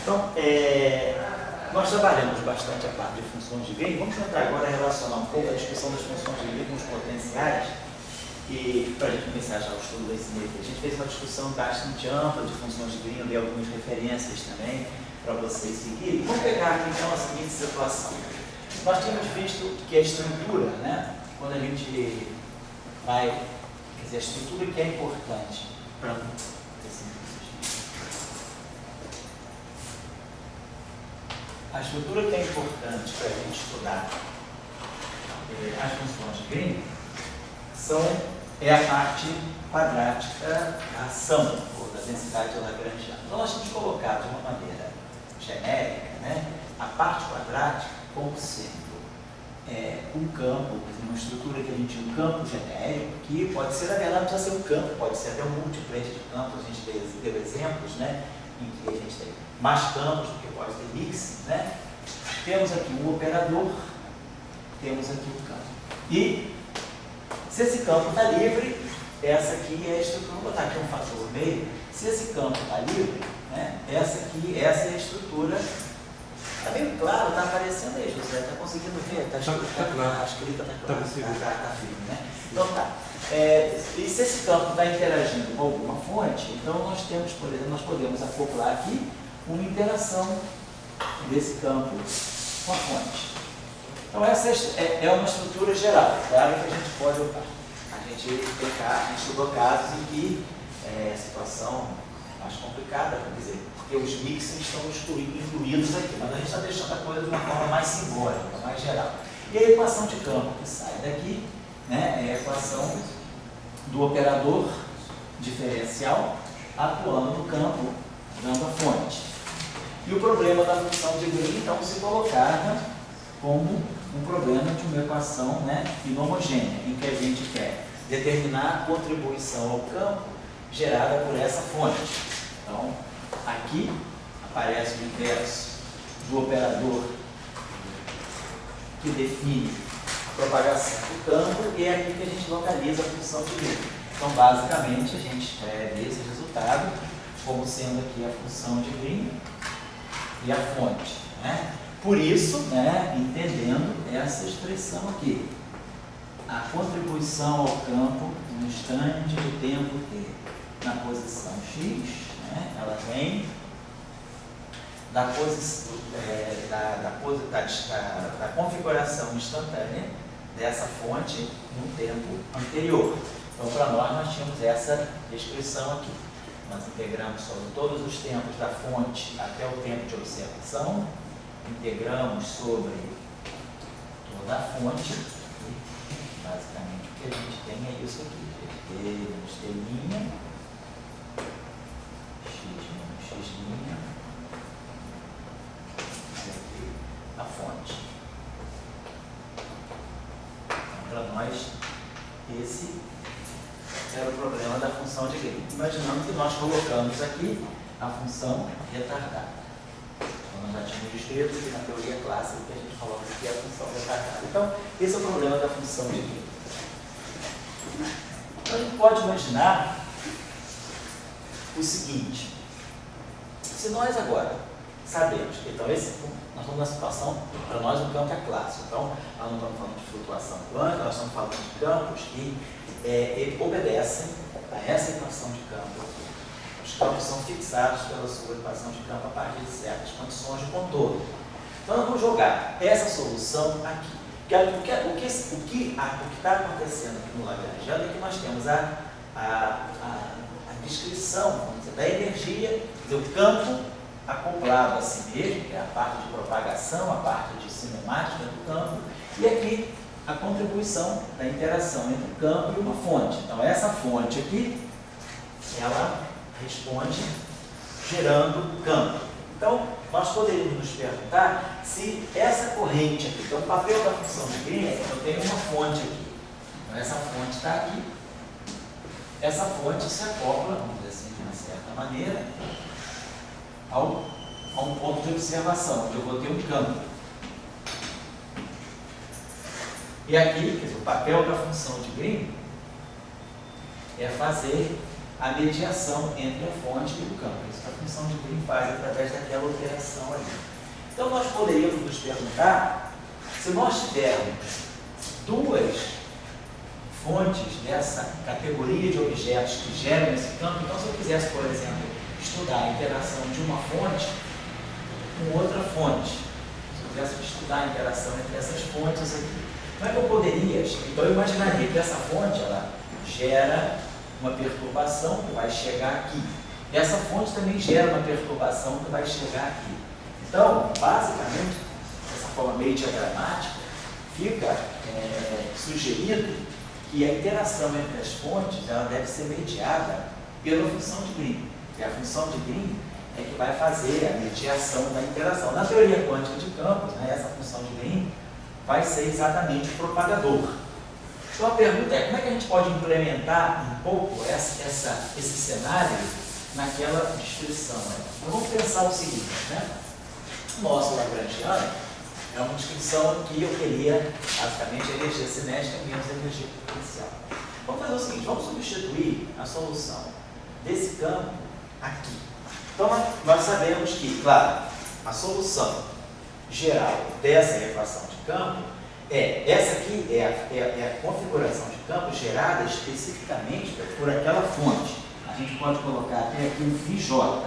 Então, nós trabalhamos bastante a parte de funções de Green. Vamos tentar agora relacionar um pouco a discussão das funções de Green com os potenciais. E para a gente começar já o estudo desse nível, a gente fez uma discussão bastante ampla de funções de Green, eu dei algumas referências também para vocês seguirem. Vamos pegar aqui então a seguinte situação. Nós tínhamos visto que a estrutura, né, quando a gente vai, quer dizer, a estrutura que é importante para a estrutura que é importante para a gente estudar as funções de Green é a parte quadrática da ação, ou da densidade lagrangiana. Então, nós temos colocado de uma maneira genérica, né, a parte quadrática como sendo um campo, uma estrutura que a gente tem um campo genérico, que pode ser, na verdade, não precisa ser um campo, pode ser até um multiplete de campos. A gente deu exemplos, né, em que a gente tem mais campos do que pode ter mix, né? Temos aqui um operador, temos aqui um campo. E se esse campo está livre, essa aqui é a estrutura. Vou botar aqui um fator meio. Se esse campo está livre, né, essa é a estrutura. Está bem claro? Está aparecendo aí, José? Está conseguindo ver? Está escrita, está firme, né? Então tá. E se esse campo está interagindo com alguma fonte, então nós temos, por exemplo, nós podemos acoplar aqui uma interação desse campo com a fonte. Então essa é uma estrutura geral, claro que a gente pode optar. A gente estudou casos em que a situação mais complicada, quer dizer, porque os mixes estão incluídos aqui, mas a gente está deixando a coisa de uma forma mais simbólica, mais geral. E a equação de campo que sai daqui, né, é a equação do operador diferencial atuando no campo, dando a fonte. E o problema da função de Green, então, se colocava como um problema de uma equação, né, inhomogênea, em que a gente quer determinar a contribuição ao campo gerada por essa fonte. Então, aqui aparece o inverso do operador que define a propagação do campo, e é aqui que a gente localiza a função de Green. Então, basicamente, a gente escreve esse resultado como sendo aqui a função de Green e a fonte, né? Por isso, né, entendendo essa expressão aqui, a contribuição ao campo no instante de tempo t na posição x, né, ela vem da configuração instantânea dessa fonte no tempo anterior. Então, para nós tínhamos essa expressão aqui. Nós integramos sobre todos os tempos da fonte até o tempo de observação, integramos sobre toda a fonte, e basicamente o que a gente tem é isso aqui, t menos t', x menos x', e aqui a fonte. Então, para nós, esse era o problema da função de Green. Imaginando que nós colocamos aqui a função retardada. Então, nós já tínhamos descrito que na teoria clássica que a gente coloca aqui é a função retardada. Então, esse é o problema da função de Green. Então, a gente pode imaginar o seguinte: se nós agora sabemos que, então, nós estamos numa situação, para nós o campo é clássico. Então, nós não estamos falando de flutuação quântica, nós estamos falando de campos que obedecem a essa equação de campo. Os campos são fixados pela sua equação de campo a partir de certas condições de contorno. Então, nós vamos jogar essa solução aqui. O que está acontecendo aqui no Lagrangiano é que nós temos a descrição, vamos dizer, da energia, quer dizer, o campo acoplado a si mesmo, que é a parte de propagação, a parte de cinemática do campo, e aqui a contribuição da interação entre o campo e uma fonte. Então, essa fonte aqui, ela responde gerando campo. Então, nós poderíamos nos perguntar se essa corrente aqui, então o papel da função de Green, eu tenho uma fonte aqui. Então, essa fonte está aqui. Essa fonte se acopla, vamos dizer assim, de uma certa maneira, a um ponto de observação, onde eu vou ter um campo. E aqui, quer dizer, o papel da função de Green é fazer a mediação entre a fonte e o campo. Isso que a função de Green faz através daquela operação ali. Então, nós poderíamos nos perguntar, se nós tivermos duas fontes dessa categoria de objetos que geram esse campo, então, se eu quisesse, por exemplo, estudar a interação de uma fonte com outra fonte, se eu quisesse estudar a interação entre essas fontes aqui, como é que eu poderia? Então, eu imaginaria que essa fonte, ela gera uma perturbação que vai chegar aqui. Essa fonte também gera uma perturbação que vai chegar aqui. Então, basicamente, dessa forma meio diagramática, fica sugerido que a interação entre as fontes ela deve ser mediada pela função de Green. E a função de Green é que vai fazer a mediação da interação. Na teoria quântica de campos, né, essa função de Green vai ser exatamente o propagador. Então a pergunta é, como é que a gente pode implementar um pouco esse cenário naquela descrição? Né? Então vamos pensar o seguinte, né? O nosso lagrangiano é uma descrição que eu queria, basicamente, energia cinética menos energia potencial. Vamos fazer o seguinte, vamos substituir a solução desse campo aqui. Então nós sabemos que, claro, a solução geral dessa equação de campo essa aqui é a configuração de campo gerada especificamente por aquela fonte. A gente pode colocar até aqui um Φj,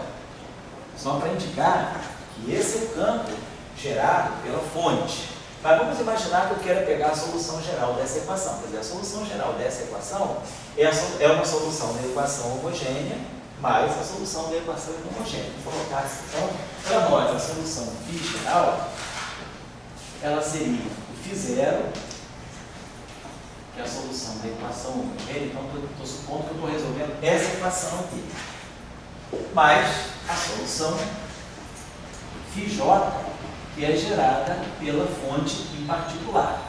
só para indicar que esse é o campo gerado pela fonte. Mas vamos imaginar que eu quero pegar a solução geral dessa equação. Quer dizer, a solução geral dessa equação é uma solução da equação homogênea mais a solução da equação inhomogênea. Vou colocar assim. Então, para nós, a solução φ geral, ela seria o φ0, que é a solução da equação homogênea. Então, estou supondo que eu estou resolvendo essa equação aqui. Mais a solução Φj, que é gerada pela fonte em particular.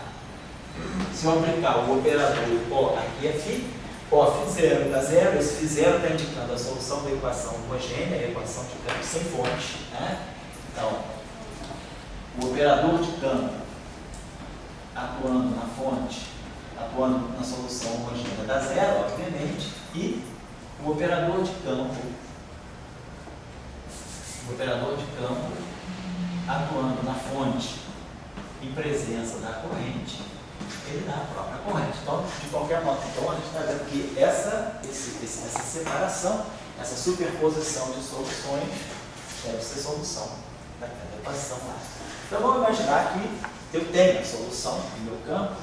Se eu aplicar o operador O aqui é φ, O φ0 dá zero, esse φ0 está indicando a solução da equação homogênea, a equação de campo sem fonte. Né? Então, o operador de campo atuando na fonte, atuando na solução homogênea dá zero, obviamente, e o operador de campo atuando na fonte em presença da corrente, ele dá a própria corrente. Então, de qualquer modo, então, a gente está vendo que essa separação, essa superposição de soluções deve ser solução daquela equação lá. Então, vamos imaginar que eu tenho a solução no meu campo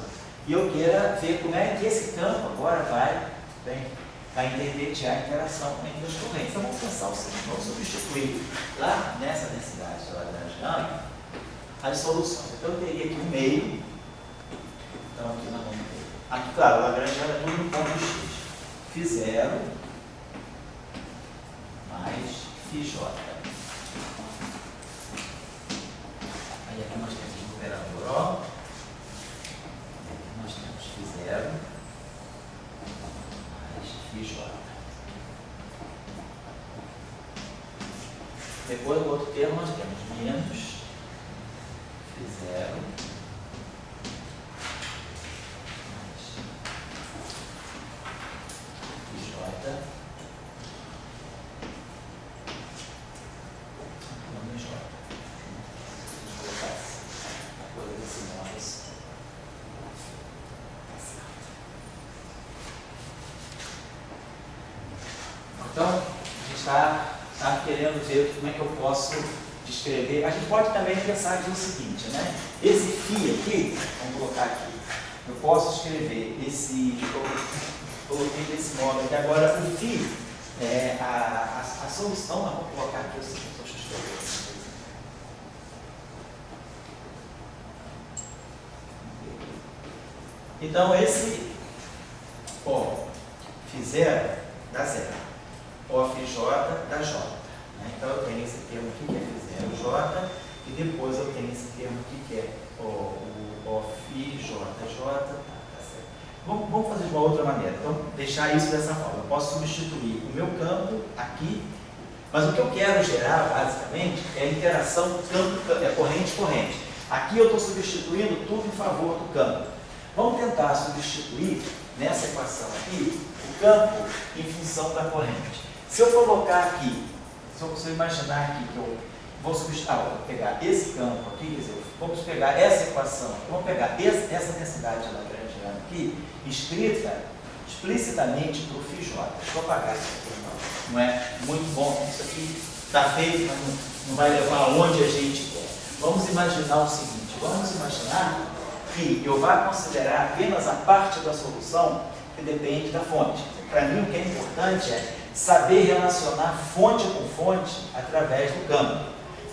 e eu queira ver como é que esse campo agora vai intermediar a interação entre as correntes. Então, vamos pensar o seguinte, vamos substituir lá nessa densidade lagrangiana as soluções. Então, eu teria aqui um meio. Então, aqui nós vamos ter. Aqui, claro, lagrangiano é tudo no ponto x. Φ0 mais Φj. Aí aqui nós temos o operador O. Nós temos Φ0 mais Φj. Depois, no outro termo, nós temos menos Φ0 Então, a gente está querendo ver como é que eu posso descrever. A gente pode também pensar aqui o seguinte, né? Esse φ aqui, vamos colocar aqui, eu posso escrever esse, coloquei desse modo aqui. Agora, o φ, a solução, vamos colocar aqui o seguinte, deixa eu escrever assim. Então, esse Φ0 dá zero. O Φj da J. Né? Então eu tenho esse termo aqui que é Φ0J e depois eu tenho esse termo aqui que é o Φj. Tá certo. Vamos fazer de uma outra maneira. Então, deixar isso dessa forma. Eu posso substituir o meu campo aqui, mas o que eu quero gerar, basicamente, é a interação corrente-corrente. Aqui eu estou substituindo tudo em favor do campo. Vamos tentar substituir nessa equação aqui o campo em função da corrente. Se eu colocar aqui Se eu imaginar aqui que eu vou substituir, vou pegar esse campo aqui, quer dizer, vamos pegar essa equação, vamos pegar essa densidade lagrangiana aqui, escrita explicitamente para o φJ. Deixa eu apagar isso aqui, não é muito bom, isso aqui está feito, mas não vai levar aonde a gente quer. Vamos imaginar o seguinte, vamos imaginar que eu vá considerar apenas a parte da solução que depende da fonte. Para mim, o que é importante é saber relacionar fonte com fonte através do campo.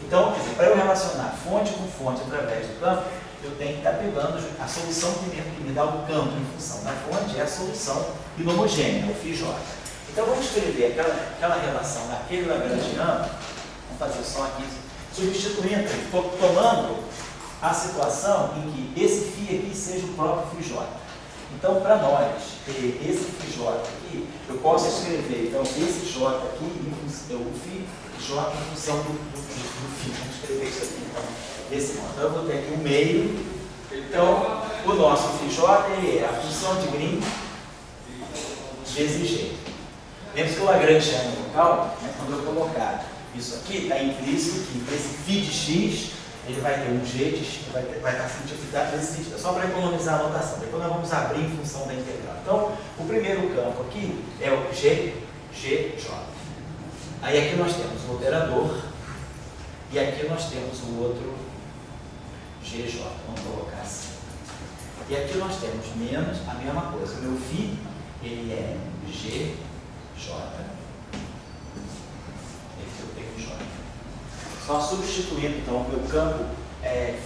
Então, quer dizer, para eu relacionar fonte com fonte através do campo, eu tenho que estar pegando a solução que me dá o campo em função da fonte, é a solução inhomogênea, o φJ. Então, vamos escrever aquela relação naquele lagrangiano, vamos fazer só aqui, substituindo, tomando a situação em que esse φ aqui seja o próprio φJ. Então, para nós ter esse φJ aqui, eu posso escrever, então, esse J aqui, o φJ em função do φ. Vamos escrever isso aqui, então, desse modo. Então, eu vou ter aqui o meio. Então, o nosso φJ ele é a função de Green vezes G. Lembre-se que o lagrangiano local, né, quando eu colocar isso aqui, está implícito que esse φ de x, ele vai ter um G de x, vai estar simplificado nesse sentido. É só para economizar a notação. Depois nós vamos abrir em função da integral. Então, o primeiro campo aqui é o GJ. Aí aqui nós temos o operador e aqui nós temos o outro GJ. Vamos colocar assim. E aqui nós temos menos a mesma coisa. O meu φ, ele é GJ. Só substituindo, então, o meu campo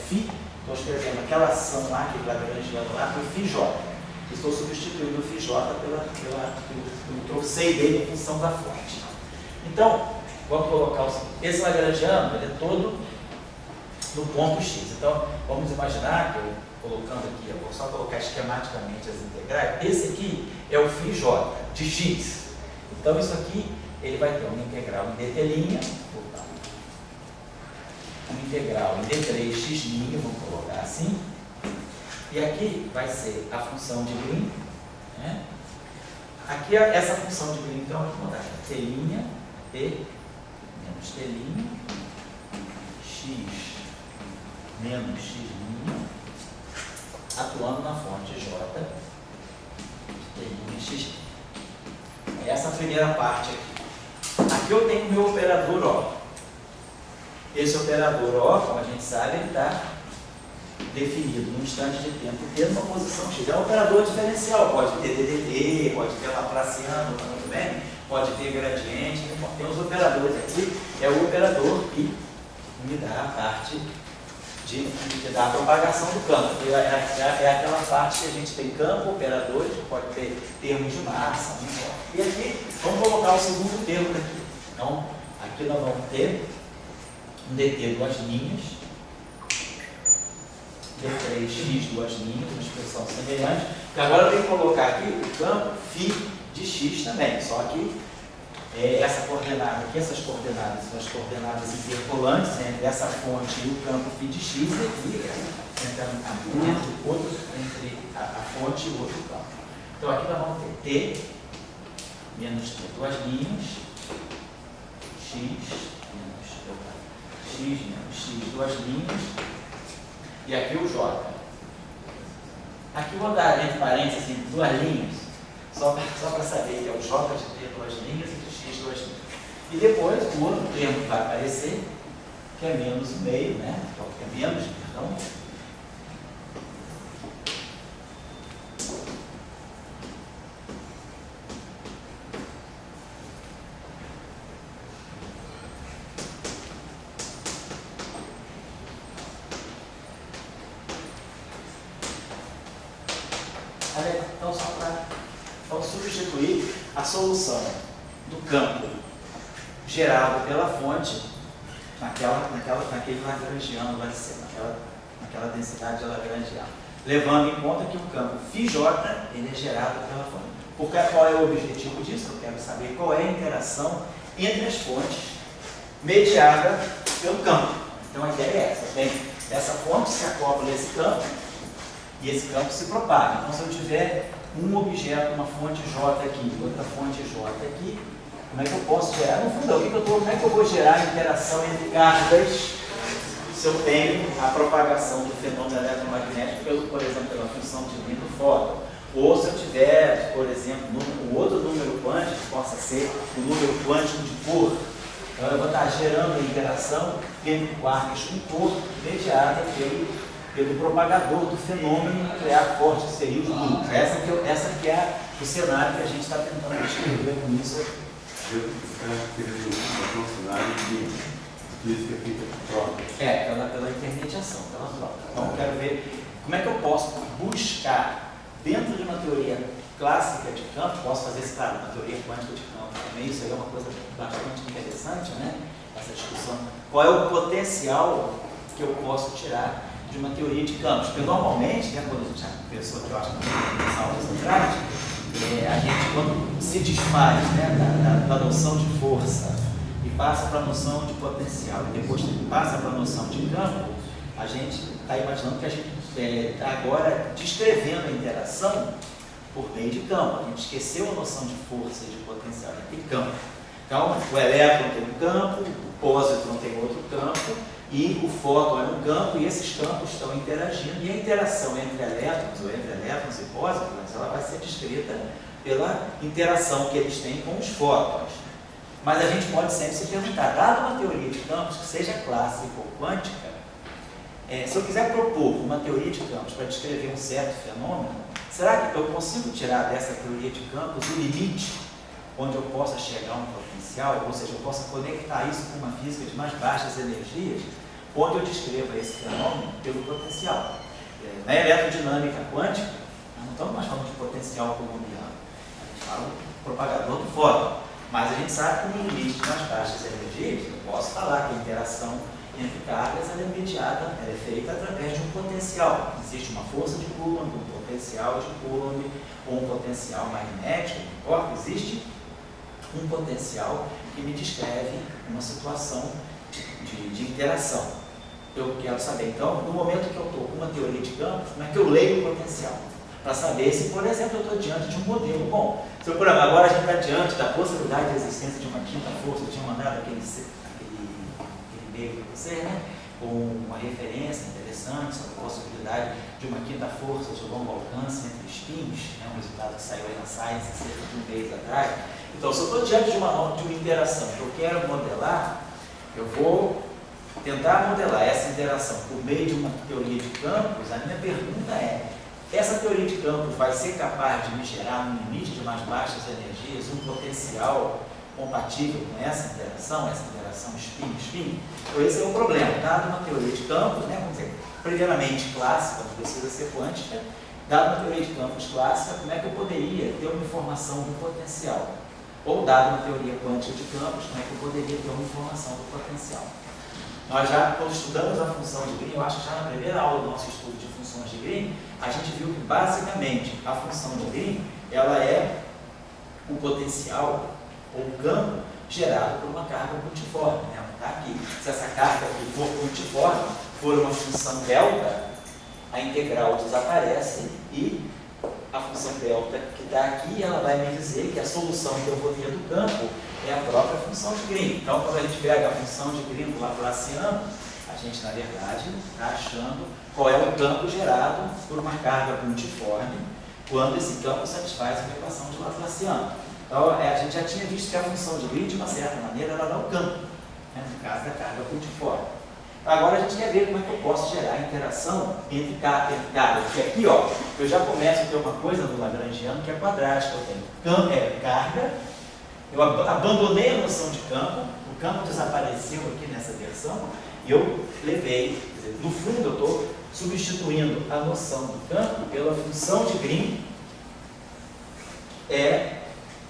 φ, estou escrevendo aquela ação lá, que lagrangiano lá, por φJ. Estou substituindo o φJ pelo trocei dele em função da fonte. Então, vamos colocar esse lagrangiano, ele é todo no ponto x. Então, vamos imaginar que eu, colocando aqui, eu vou só colocar esquematicamente as integrais, esse aqui é o φJ de x. Então, isso aqui, ele vai ter uma integral em dt', uma integral em d3x', vamos colocar assim, e aqui vai ser a função de Green, né? Aqui essa função de Green, então, vamos botar t' t menos t', x menos x', atuando na fonte j, t' x'. Essa é a primeira parte aqui. Aqui eu tenho o meu operador O. Esse operador O, como a gente sabe, ele está definido num instante de tempo tendo uma posição x. É um operador diferencial, pode ter DDT, pode ter Laplaciano também, pode ter gradiente, tem os operadores aqui, é o operador que me dá a parte de dar a propagação do campo. É aquela parte que a gente tem campo, operadores, pode ter termos de massa, não importa. E aqui, vamos colocar o segundo termo daqui. Então, aqui nós vamos ter um dt duas linhas, d3x duas linhas, uma expressão semelhante, que agora eu tenho que colocar aqui o campo φ de x também, só que essa coordenada aqui, essas coordenadas são as coordenadas interpolantes entre essa fonte e o campo φ de x, e aqui entre a fonte e o outro campo. Então aqui nós vamos ter t menos t duas linhas, x duas linhas, e aqui o J. Aqui eu vou dar entre parênteses assim, duas linhas, só para saber que é o J de T duas linhas e de X duas linhas. E depois o outro termo que vai aparecer, que é menos o meio, né? Que é menos, perdão. Então, só para substituir a solução do campo gerado pela fonte naquele lagrangiano lá de cima, naquela densidade lagrangiana, levando em conta que o campo φJ ele é gerado pela fonte. Porque qual é o objetivo disso? Eu quero saber qual é a interação entre as fontes mediada pelo campo. Então a ideia é essa: tem essa fonte se acopla nesse campo e esse campo se propaga. Então, se eu tiver um objeto, uma fonte J aqui, outra fonte J aqui, Como é que eu posso gerar? No fundo, como é que eu vou gerar interação entre cargas se eu tenho a propagação do fenômeno eletromagnético, por exemplo, pela função de Green do fóton? Ou se eu tiver, por exemplo, um outro número quântico, que possa ser o número quântico de cor. Então eu vou estar gerando a interação entre quarks com cor mediada pelo propagador do fenômeno nuclear forte, que seria o núcleo. Essa que é o cenário que a gente está tentando descrever com isso. Eu queria um cenário de física fica própria. Pela intermediação, pela troca. Então eu quero ver como é que eu posso buscar dentro de uma teoria clássica de campo, posso fazer isso, claro, uma teoria quântica de campo também, isso aí é uma coisa bastante interessante, né? Essa discussão. Qual é o potencial que eu posso tirar de uma teoria de campos? Porque normalmente, né, quando a gente já pensou que eu acho que nas aulas atrás, a gente quando se desfaz, né, da noção de força e passa para a noção de potencial e depois passa para a noção de campo, a gente está imaginando que a gente está agora descrevendo a interação por meio de campo. A gente esqueceu a noção de força e de potencial, tem campo. Então, o elétron tem um campo, o pósitron tem outro campo, e o fóton é um campo, e esses campos estão interagindo, e a interação entre elétrons, ou entre elétrons e pósitrons, ela vai ser descrita pela interação que eles têm com os fótons. Mas a gente pode sempre se perguntar, dada uma teoria de campos que seja clássica ou quântica, se eu quiser propor uma teoria de campos para descrever um certo fenômeno, será que eu consigo tirar dessa teoria de campos o limite onde eu possa chegar a um potencial, ou seja, eu possa conectar isso com uma física de mais baixas energias, onde eu descreva esse fenômeno pelo potencial? Na eletrodinâmica quântica, nós não estamos mais falando de potencial colombiano, a gente fala do propagador do fóton, mas a gente sabe que no limite de mais baixas energias, eu posso falar que a interação entre cargas ela é mediada, ela é feita através de um potencial. Existe uma força de Coulomb, um potencial de Coulomb, ou um potencial magnético, não importa, existe um potencial que me descreve uma situação de interação. Eu quero saber, então, no momento que eu estou com uma teoria de campos, como é que eu leio o potencial? Para saber se, por exemplo, eu estou diante de um modelo. Bom, se eu, por exemplo, agora a gente está diante da possibilidade de existência de uma quinta força, eu tinha mandado aquele para você, né? Com uma referência interessante sobre a possibilidade de uma quinta força de longo alcance entre spins, né? Um resultado que saiu aí na Science cerca de um mês atrás. Então, se eu estou diante de uma interação que eu quero modelar, eu vou tentar modelar essa interação por meio de uma teoria de campos. A minha pergunta é, essa teoria de campos vai ser capaz de me gerar, no limite de mais baixas energias, um potencial compatível com essa interação spin-spin? Então esse é o problema. Dado uma teoria de campos, né, vamos dizer, primeiramente clássica, não precisa ser quântica, dado uma teoria de campos clássica, como é que eu poderia ter uma informação do potencial? Ou dado uma teoria quântica de campos, como é que eu poderia ter uma informação do potencial? Nós já, quando estudamos a função de Green, eu acho que já na primeira aula do nosso estudo de funções de Green, a gente viu que basicamente a função de Green, ela é o potencial ou o campo gerado por uma carga multiforme, né? Tá aqui. Se essa carga aqui for multiforme, for uma função delta, a integral desaparece e a função delta que está aqui, ela vai me dizer que a solução que eu vou ter do campo é a própria função de Green. Então, quando a gente pega a função de Green do Laplaciano, a gente, na verdade, está achando qual é o campo gerado por uma carga multiforme quando esse campo satisfaz a equação de Laplaciano. Então, a gente já tinha visto que a função de Green, de uma certa maneira, ela dá o campo, né, no caso da carga multiforme. Agora a gente quer ver como é que eu posso gerar interação entre cargas. Porque aqui, ó, eu já começo a ter uma coisa no Lagrangiano que é quadrática. Eu tenho carga, eu abandonei a noção de campo, o campo desapareceu aqui nessa versão, e eu levei, quer dizer, no fundo eu estou substituindo a noção do campo pela função de Green,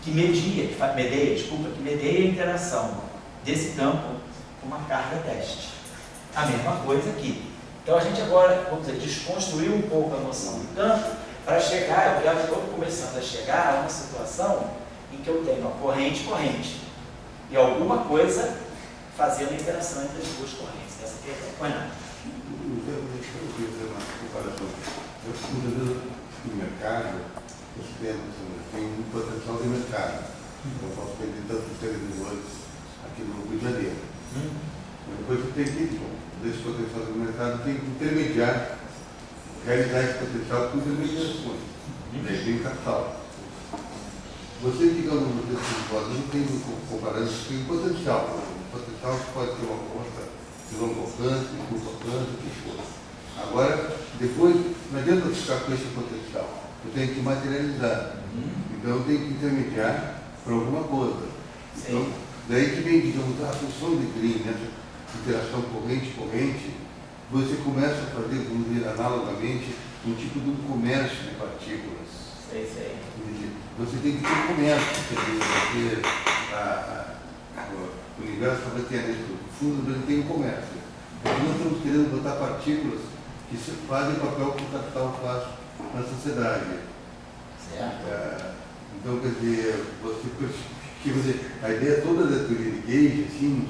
que medeia a interação desse campo com uma carga teste. A mesma coisa aqui. Então a gente agora, vamos dizer, desconstruiu um pouco a noção do campo para chegar, eu já estou começando a chegar a uma situação em que eu tenho uma corrente e alguma coisa fazendo a interação entre as duas correntes. Essa aqui é a coisa. Eu queria fazer uma comparação. Muitas vezes no mercado, os termos têm um potencial de mercado. Eu posso vender tantos televisores aqui no Rio de Janeiro. Mas depois eu tenho que, desse potencial do mercado, tem que intermediar, realizar esse potencial com intermediações. Daí tem o capital. Você, digamos, não tem comparando, tem potencial. O potencial pode ter uma conta de longo alcance, de curto alcance, o que for. Agora, depois, não adianta eu ficar com esse potencial. Eu tenho que materializar. Então, eu tenho que intermediar para alguma coisa. Então, daí que vem, digamos, a função de green, nessa interação corrente-corrente, você começa a fazer, vamos dizer, analogamente, um tipo de um comércio de partículas. Você tem que ter um comércio, porque o universo vai ter dentro do fundo, mas tem um comércio. Nós estamos querendo botar partículas que fazem o papel que o capital faz na sociedade. Então, quer dizer, a ideia toda da teoria de Gage, assim,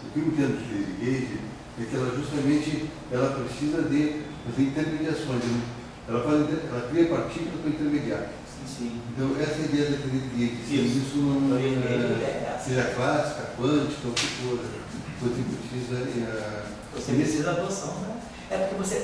o que eu entendo de teoria de Gage é que ela justamente precisa de intermediações. Ela cria partículas para intermediar. Então, essa é a ideia da teoria de Gage. Isso não seja clássica, quântica, o que for. Você precisa da noção, né?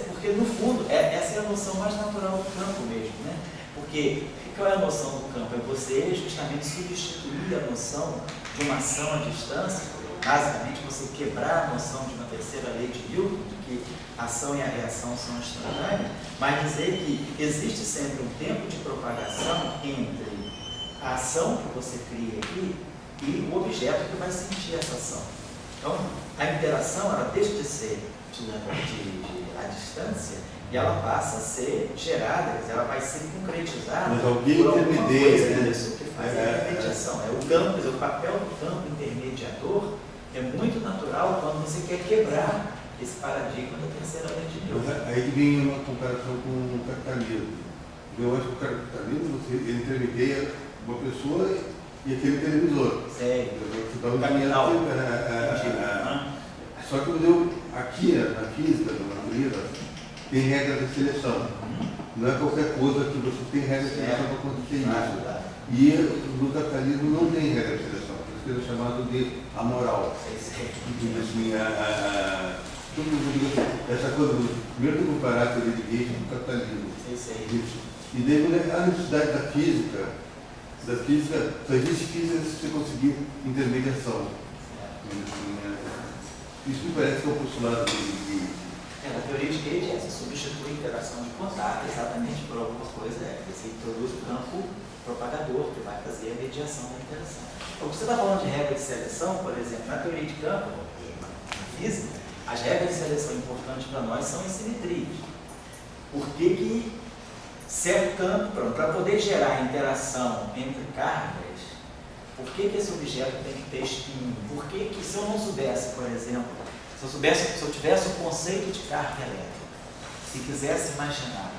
Porque no fundo, essa é a noção mais natural do campo mesmo, né? Porque qual é a noção do campo? É você justamente substituir a noção de uma ação à distância, basicamente você quebrar a noção de uma terceira lei de Newton, de que a ação e a reação são instantâneas, mas dizer que existe sempre um tempo de propagação entre a ação que você cria aqui e o objeto que vai sentir essa ação. Então, a interação, ela deixa de ser à distância e ela passa a ser gerada, ela vai ser concretizada mas alguém por alguma coisa, né? Isso que faz a intermediação. É o campo, o papel do campo intermediador é muito natural quando você quer quebrar esse paradigma da terceira lei de Newton. Aí vem uma comparação com o capitalismo. Eu acho que o capitalismo, ele intermedia uma pessoa e aquele televisor. Sério. O capital. Só que aqui, na física, na natureza, tem regra de seleção. Não é qualquer coisa que você tem regra de seleção para acontecer isso. E no capitalismo não tem regra de seleção. Por isso que é chamado de amoral. Assim, essa coisa, primeiro que comparar a teoria de Gage com o capitalismo. E daí a necessidade da física, só existe física se você conseguir intermediação. Isso me parece que é o postulado de a teoria de Gage é essa, substitui a interação de contato exatamente por alguma coisa, você introduz o campo propagador, que vai fazer a mediação da interação. Então, você está falando de regra de seleção, por exemplo, na teoria de campo, na física, as regras de seleção importantes para nós são as simetrias. Por que certo campo, para poder gerar interação entre cargas, por que esse objeto tem que ter espinho? Por que se eu não soubesse, por exemplo, se eu tivesse o conceito de carga elétrica, se quisesse imaginar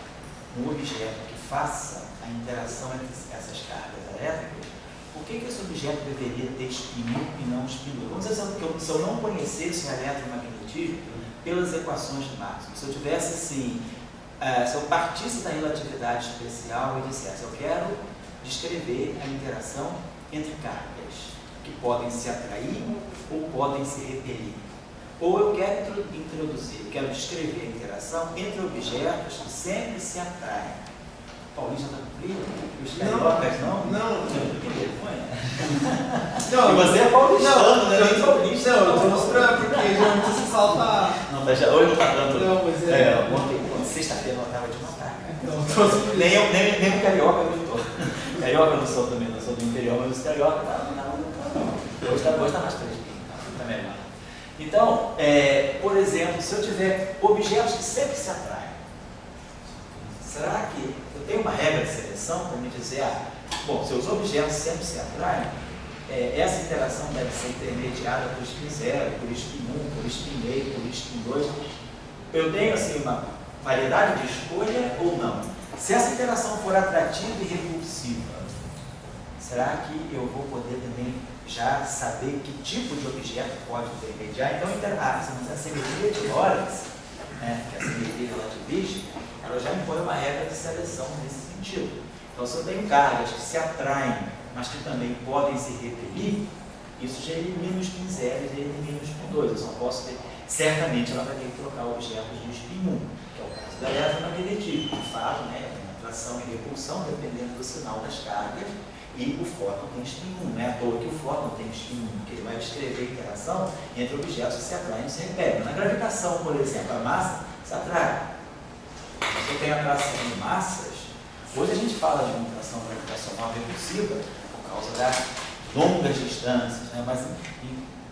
um objeto que faça a interação entre essas cargas elétricas, por que esse objeto deveria ter espinho e não espinho? Vamos dizer que se eu não conhecesse o eletromagnetismo pelas equações de Maxwell, se eu tivesse assim, se eu partisse da relatividade especial e dissesse, eu quero descrever a interação entre cargas que podem se atrair ou podem se repelir. Ou eu quero introduzir, eu quero descrever a interação entre objetos que sempre se atraem. Paulista está com frio? Os cariocas não? Não. Não, você é paulistano, né? Nem paulista. Não, eu estou mostrando, porque geralmente você salta. Não, mas hoje não está tanto. Não, mas é. Ontem, sexta-feira, eu estava de matar. Então, nem o carioca eu estou. Carioca eu não sou também, não sou do interior, mas os carioca não. Hoje está mais fresquinho, está melhor. Então, por exemplo, se eu tiver objetos que sempre se atraem, será que eu tenho uma regra de seleção para me dizer, bom, se os objetos sempre se atraem, essa interação deve ser intermediada por spin 0, por spin 1, por spin meio, por spin 2. Eu tenho assim uma variedade de escolha ou não? Se essa interação for atrativa e repulsiva, será que eu vou poder também já saber que tipo de objeto pode intermediar? Então, a simetria de Lorentz, né, que é a simetria relativista, ela já impõe uma regra de seleção nesse sentido. Então, se eu tenho cargas que se atraem mas que também podem se repelir, isso já elimina o spin 0 e já elimina o spin 2. Eu só posso ter, certamente ela vai ter que trocar objetos do spin 1, que é o caso da eletromagnetismo. De fato, né, tem atração e repulsão dependendo do sinal das cargas, e o fóton tem spin 1. Não é à toa que o fóton tem spin 1, porque ele vai descrever a interação entre objetos que se atraem e se repelem. Na gravitação, por exemplo, a massa se atrai. Se eu tenho atração de massas, hoje a gente fala de uma atração gravitacional repulsiva por causa das longas distâncias, né? Mas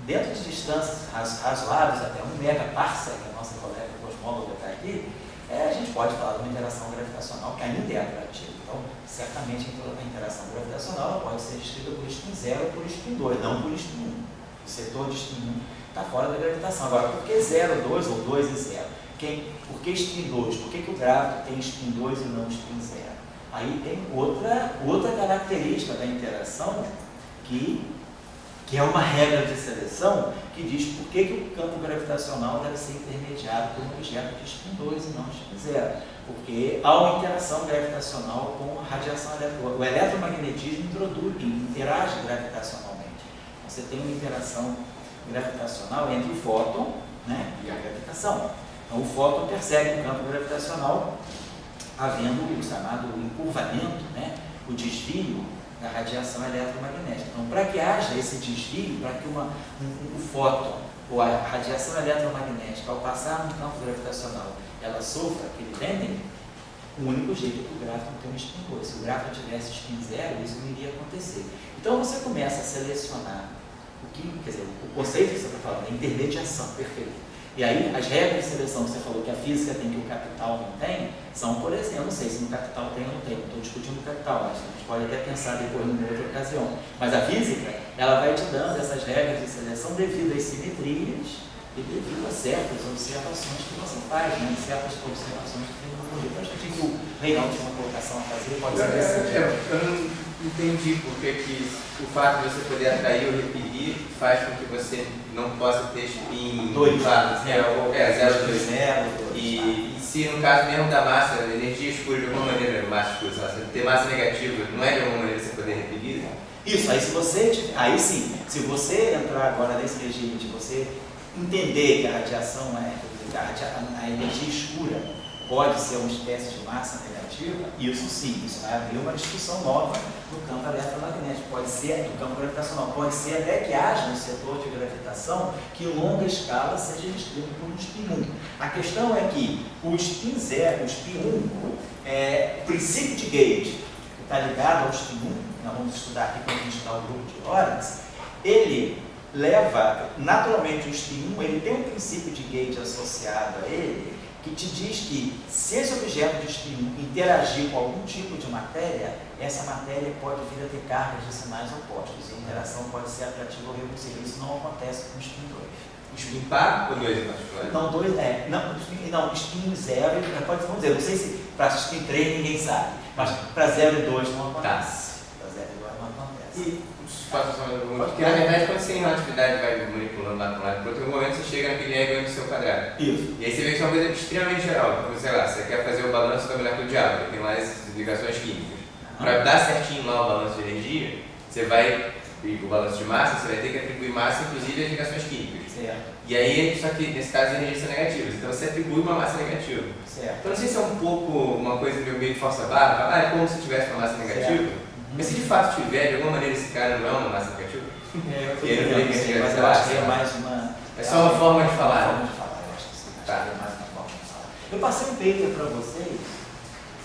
dentro de distâncias razoáveis, até 1 megaparsec, que a nossa colega cosmóloga está aqui, a gente pode falar de uma interação gravitacional que ainda é atrativa. Então, certamente a interação gravitacional pode ser descrita por spin 0 ou por spin 2, não por spin 1. O setor de spin 1 está fora da gravitação. Agora, por que 0, 2 ou 2 e 0? Por que spin 2? Por que o gráfico tem spin 2 e não spin 0? Aí tem outra característica da interação que é uma regra de seleção que diz por que o campo gravitacional deve ser intermediado por um objeto de spin 2 e não spin 0. Porque há uma interação gravitacional com a radiação elétrica. O eletromagnetismo interage gravitacionalmente. Você tem uma interação gravitacional entre o fóton, né, e a gravitação. Então, o fóton persegue o campo gravitacional, havendo o chamado encurvamento, né, o desvio da radiação eletromagnética. Então, para que haja esse desvio, para que o fóton ou a radiação eletromagnética, ao passar no campo gravitacional, ela sofra aquele bending, o único jeito é que o gráfico tenha um spin 2. Se o gráfico tivesse spin 0, isso não iria acontecer. Então, você começa a selecionar o conceito que você está falando, a intermediação, perfeito. E aí, as regras de seleção que você falou que a física tem que o capital não tem, são, por exemplo, eu não sei se no capital tem ou não tem, não estou discutindo o capital, mas a gente pode até pensar depois numa outra ocasião. Mas a física, ela vai te dando essas regras de seleção devido às simetrias e devido a certas observações que você faz, né? Certas observações de tecnologia. Eu acho que o Reinaldo tinha uma colocação a fazer, pode ser desse jeito. Eu não entendi porque o fato de você poder atrair ou repelir faz com que você não possa ter spin 2, 0, 0. E se no caso mesmo da massa, a energia escura de alguma maneira, massa escura, você ter massa negativa, não é de alguma maneira você poder repelir? Isso, aí sim, se você entrar agora nesse regime de você entender que a radiação a energia escura pode ser uma espécie de massa negativa, isso sim, isso vai abrir uma discussão nova no campo eletromagnético, pode ser, no campo gravitacional, pode ser até que haja um setor de gravitação que em longa escala seja descrito por um spin 1. A questão é que o spin 0, o spin 1, o princípio de gauge, que está ligado ao spin 1, nós vamos estudar aqui quando a gente está o grupo de Lorentz, ele leva, naturalmente o spin 1, ele tem um princípio de gauge associado a ele, que te diz que se esse objeto de spin 1 interagir com algum tipo de matéria, essa matéria pode vir a ter cargas de sinais opostos, e a interação pode ser atrativa ou repulsiva. Isso não acontece com o spin 2. Spin par ou 2 em particular? Não, 2 não, spin 0, vamos dizer, não sei se para spin 3 ninguém sabe, mas para 0 e 2 não acontece. Para 0 e 2 não acontece. Porque na verdade, quando você em relatividade vai manipulando lá para um lado e para outro, em algum momento você chega naquele ego do seu quadrado. Isso. E aí você vê que isso é uma coisa extremamente geral. Como, sei lá, você quer fazer o balanço da molécula de água, tem lá as ligações químicas. Para dar certinho lá o balanço de energia, você vai, o balanço de massa, você vai ter que atribuir massa, inclusive, às ligações químicas. Certo. E aí, só que nesse caso as energias são negativas, então você atribui uma massa negativa. Certo. Então não sei se é um pouco uma coisa meio de força barra, é como se tivesse uma massa negativa. Mas se de fato tiver, de alguma maneira esse cara não é uma massa negativa? Mas eu acho que é mais uma... É só uma forma de falar. Eu acho que sim, é mais uma forma de falar. Eu passei um paper para vocês,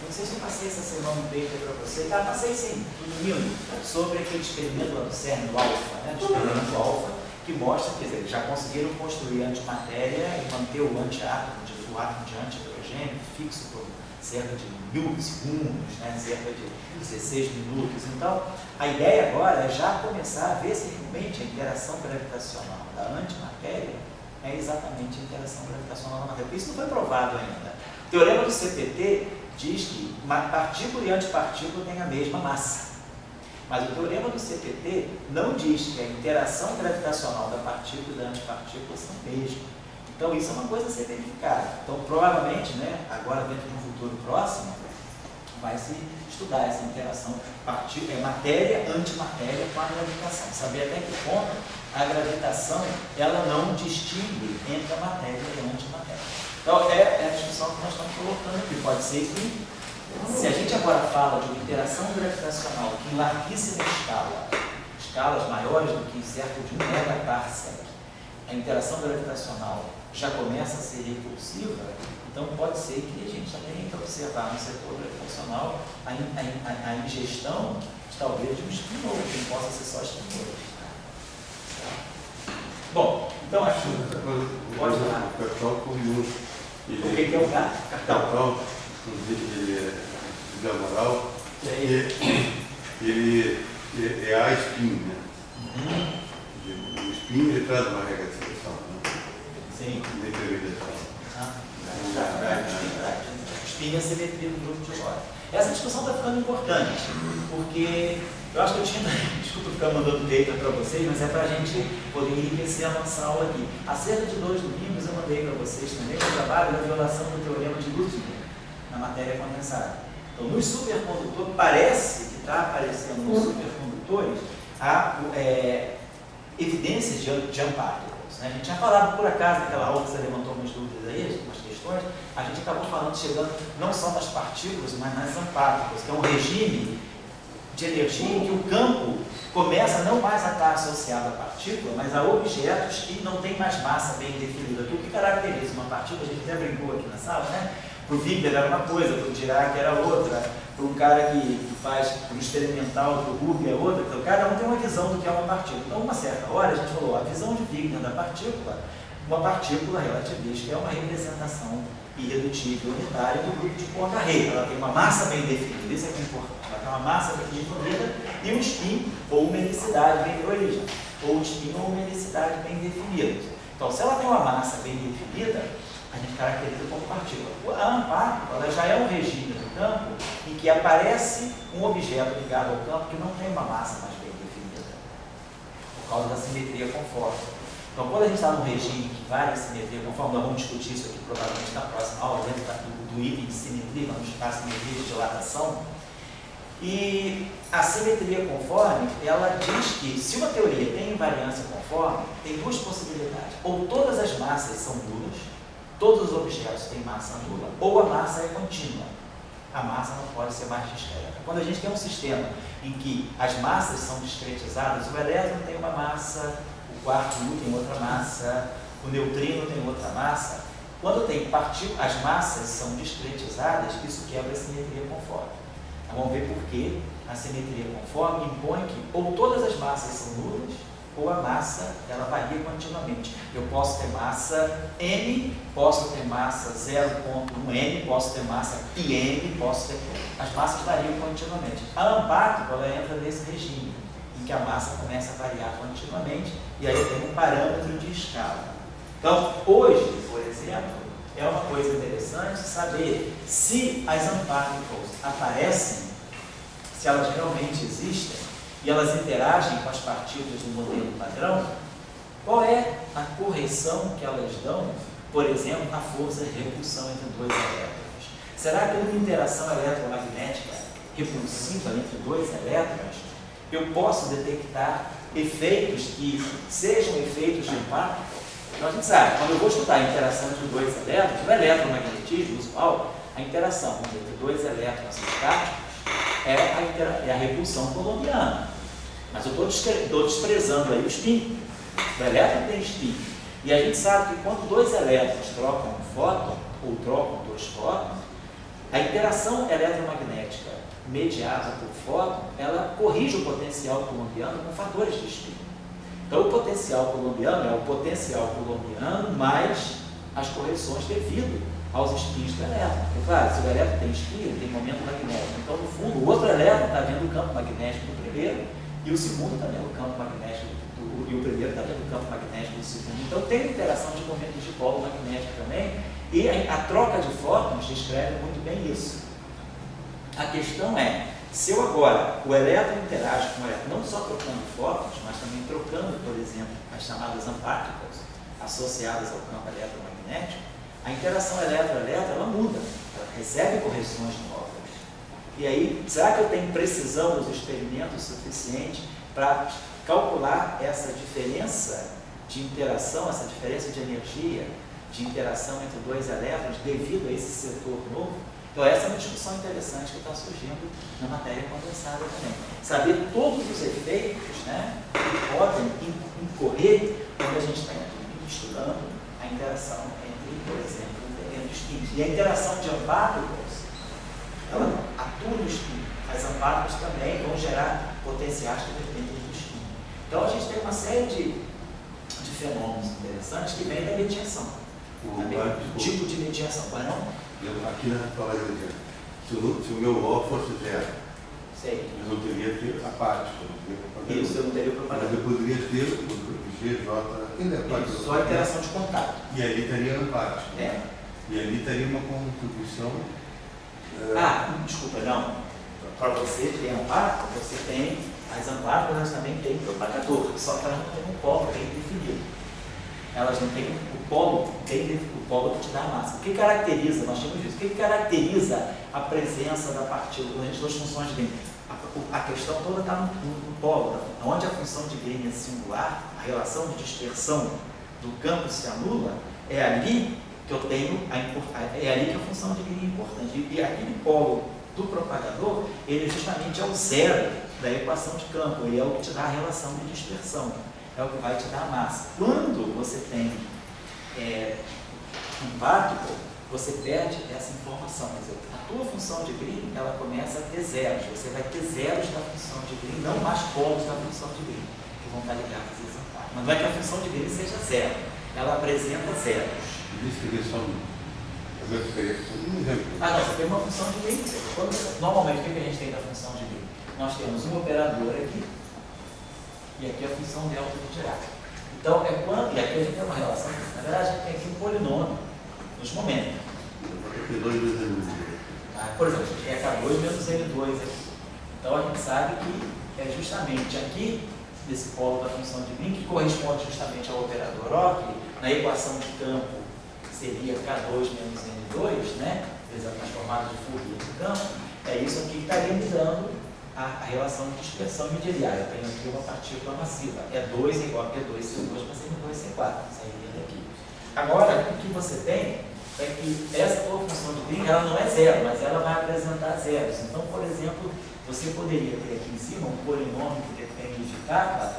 não sei se eu passei essa semana um paper para vocês, passei sim, no domingo, sobre aquele experimento lá do CERN, do alfa, né? Do experimento alfa, que mostra, quer dizer, já conseguiram construir antimatéria e manter o antiátomo, o átomo de anti-hidrogênio fixo por cerca de milissegundos, né? Cerca de 16 minutos. Então, a ideia agora é já começar a ver se realmente a interação gravitacional da antimatéria é exatamente a interação gravitacional da matéria. Isso não foi provado ainda. O teorema do CPT diz que uma partícula e antipartícula têm a mesma massa. Mas o teorema do CPT não diz que a interação gravitacional da partícula e da antipartícula são a mesma. Então, isso é uma coisa a ser verificada. Então, provavelmente, né, agora dentro de um futuro próximo, vai se estudar essa interação matéria-antimatéria com a gravitação. Saber até que ponto a gravitação ela não distingue entre a matéria e a antimatéria. Então, é a discussão que nós estamos colocando aqui. Pode ser que, se a gente agora fala de uma interação gravitacional que em larguíssima escala, escalas maiores do que cerca de 1 megaparsec, a interação gravitacional já começa a ser repulsiva, então pode ser que a gente já tenha que observar no setor gravitacional a ingestão, talvez, de um estímulo, que não possa ser só estímulo. Bom, então acho que pode falar. O capital curioso. O que é o capital? Ele é da moral, ele é a spin, né? O spin ele traz uma regra de seleção, né? Sim. De intermediação. Spin é a simetria do grupo de Lorentz. Essa discussão está ficando importante, porque eu acho que eu tinha, desculpa ficar mandando paper para vocês, mas é para a gente poder enriquecer a nossa aula aqui. Há cerca de 2 domingos eu mandei para vocês também o trabalho da violação do teorema de Luther na matéria condensada. Então, nos supercondutores, parece que está aparecendo nos supercondutores evidências de Unparticles, né? A gente tinha falado por acaso naquela aula que você levantou umas dúvidas aí, algumas questões, a gente acabou falando, chegando não só nas partículas, mas nas Unparticles, que é um regime de energia em que o campo começa não mais a estar associado à partícula, mas a objetos que não têm mais massa bem definida. O que caracteriza uma partícula, a gente até brincou aqui na sala, né? Para o Wigner era uma coisa, para o Dirac era outra, para um cara que faz para o experimental, para o Rubin é outra. Então, cada um tem uma visão do que é uma partícula. Então, uma certa hora, a gente falou, a visão de Wigner da partícula, uma partícula relativista é uma representação irredutível unitária do grupo de Poincare. Ela tem uma massa bem definida, isso é que é importante. Ela tem uma massa bem definida e um spin ou uma helicidade bem definida, ou um spin ou uma helicidade bem definidos. Então, se ela tem uma massa bem definida, a gente caracteriza como partícula. A Unparticle já é um regime do campo em que aparece um objeto ligado ao campo que não tem uma massa mais bem definida, por causa da simetria conforme. Então, quando a gente está num regime que varia a simetria conforme, nós vamos discutir isso aqui provavelmente na próxima aula, dentro do item de simetria, vamos estudar a simetria de dilatação. E a simetria conforme, ela diz que se uma teoria tem invariância conforme, tem 2 possibilidades. Ou todas as massas são nulas, todos os objetos têm massa nula, ou a massa é contínua. A massa não pode ser mais discreta. Quando a gente tem um sistema em que as massas são discretizadas, o elétron tem uma massa, o quarto tem outra massa, o neutrino tem outra massa. Quando tem as massas são discretizadas, isso quebra a simetria conforme. Então, vamos ver por que a simetria conforme impõe que ou todas as massas são nulas, ou a massa, ela varia continuamente. Eu posso ter massa M, posso ter massa 0,1 M, posso ter massa πm, posso ter... As massas variam continuamente. A Unparticle, ela entra nesse regime, em que a massa começa a variar continuamente, e aí tem um parâmetro de escala. Então, hoje, por exemplo, é uma coisa interessante saber se as Unparticles aparecem, se elas realmente existem, e elas interagem com as partículas do modelo padrão, qual é a correção que elas dão, por exemplo, na força de repulsão entre 2 elétrons? Será que numa interação eletromagnética repulsiva entre 2 elétrons, eu posso detectar efeitos que sejam efeitos de impacto? Então a gente sabe, quando eu vou estudar a interação entre 2 elétrons, no eletromagnetismo usual, a interação entre 2 elétrons estáticos é a repulsão colombiana. Mas eu estou desprezando aí o spin. O elétron tem spin. E a gente sabe que quando 2 elétrons trocam um fóton, ou trocam 2 fótons, a interação eletromagnética mediada por fóton, ela corrige o potencial colombiano com fatores de spin. Então, o potencial colombiano é o potencial colombiano mais as correções devido aos spins do elétron. Porque, claro, se o elétron tem spin, ele tem momento magnético. Então, no fundo, o outro elétron está vendo o campo magnético do primeiro e o segundo está vendo o campo magnético e o primeiro está vendo o campo magnético do segundo. Então, tem interação de momentos de polo magnético também, e a troca de fótons descreve muito bem isso. A questão é, se eu agora, o elétron interage com o elétron, não só trocando fótons, mas também trocando, por exemplo, as chamadas Unparticles associadas ao campo eletromagnético, a interação elétron-elétron, ela muda, ela recebe correções novas. E aí, será que eu tenho precisão dos experimentos suficiente para calcular essa diferença de interação, essa diferença de energia, de interação entre dois elétrons devido a esse setor novo? Então essa é uma discussão interessante que está surgindo na matéria condensada também. Saber todos os efeitos, né, que podem incorrer quando a gente está estudando a interação entre, por exemplo, elementos químicos. E a interação de antíparticles, ela atua nos químicos. As antíparticles também vão gerar potenciais que dependem dos químicos. Então a gente tem uma série de fenômenos interessantes que vêm da mediação. O tipo de mediação. Mas não? Aqui na fala se o meu O fosse zero, sei, eu não teria que ter a parte. Isso, eu não teria propaganda. Mas eu poderia ter o G, J, aquele é parte. Só a interação de contato. E ali estaria a parte. É. E ali estaria uma contribuição. Desculpa, não. Para você ter amparo, você tem as amparas, elas também têm propagador, só que elas não têm um polo bem definido. Elas não têm o polo que te dá a massa. O que caracteriza, nós temos visto, o que caracteriza a presença da partícula nas duas funções de Green? A questão toda está no polo, onde a função de Green é singular, a relação de dispersão do campo se anula, é ali que eu tenho, é ali que a função de Green é importante. E aquele polo do propagador, ele justamente é o zero da equação de campo, ele é o que te dá a relação de dispersão. É o que vai te dar a massa. Quando você tem um particle, você perde essa informação. Quer dizer, a tua função de Green, ela começa a ter zeros. Você vai ter zeros da função de Green, não mais polos da função de Green, que vão estar ligados a esse par. Mas não é que a função de Green seja zero. Ela apresenta zeros. Isso seria só um exemplo. Não, você tem uma função de Green. Normalmente, o que a gente tem da função de Green? Nós temos um operador aqui, e aqui a função delta de Dirac. Então, e aqui a gente tem uma relação, na verdade, a gente tem aqui um polinômio nos momentos. Por exemplo, a gente tem K2 menos L2 aqui. Então, a gente sabe que é justamente aqui, nesse polo da função de Green, que corresponde justamente ao operador O, que na equação de campo seria K2 menos L2, né? Transformado de Fourier do campo. É isso aqui que estaria me dando a relação de dispersão imediata. Eu tenho aqui uma partícula massiva. E2 é igual a P2C2 para M2C4. Sairia daqui. Agora, o que você tem é que essa tua função de Green, ela não é zero, mas ela vai apresentar zeros. Então, por exemplo, você poderia ter aqui em cima um polinômio que depende de K,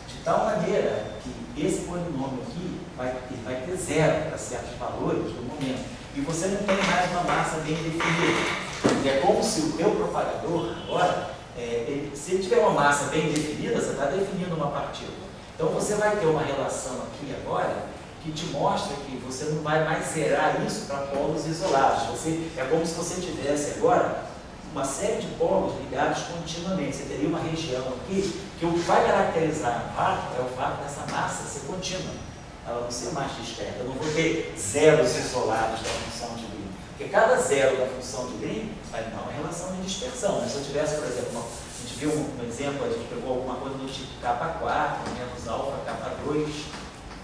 de tal maneira que esse polinômio aqui vai ter zero para certos valores do momento. E você não tem mais uma massa bem definida. É como se o teu propagador, agora, se ele tiver uma massa bem definida, você está definindo uma partícula. Então você vai ter uma relação aqui agora que te mostra que você não vai mais zerar isso para polos isolados. É como se você tivesse agora uma série de polos ligados continuamente. Você teria uma região aqui que o que vai caracterizar a parte é o fato dessa massa ser contínua. Ela não ser mais discreta. Eu não vou ter zeros isolados da função de Green. Porque cada zero da função de Green vai dar uma relação de dispersão. Se eu tivesse, por exemplo, a gente viu um exemplo, a gente pegou alguma coisa do tipo K4, menos alfa, K2,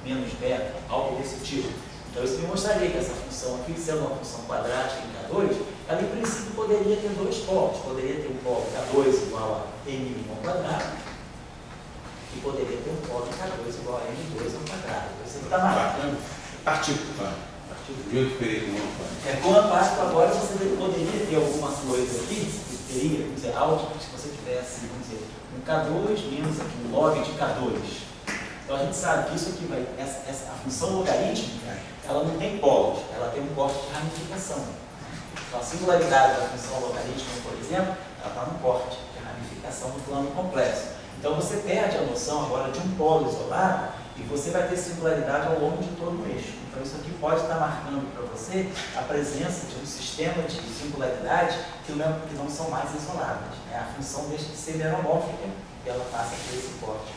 menos beta, algo desse tipo. Então isso me mostraria que essa função aqui, sendo uma função quadrática em K2, ela em princípio poderia ter dois polos. Poderia ter um polo K2 igual a M ao quadrado, e poderia ter um polo K2 igual a M2 ao quadrado. Você está marcando partícula. Com a partícula agora você poderia ter alguma coisa aqui, que teria, vamos dizer, algo que se você tivesse, vamos dizer, um K2 menos aqui, um log de K2. Então a gente sabe que isso aqui vai, a função logarítmica, ela não tem polos, ela tem um corte de ramificação. Então a singularidade da função logarítmica, por exemplo, ela está no corte de ramificação no plano complexo. Então você perde a noção agora de um polo isolado e você vai ter singularidade ao longo de todo o eixo. Então isso aqui pode estar marcando para você a presença de um sistema de singularidade que não são mais isoladas. Né? A função deixa de ser meromórfica e ela passa por esse corte.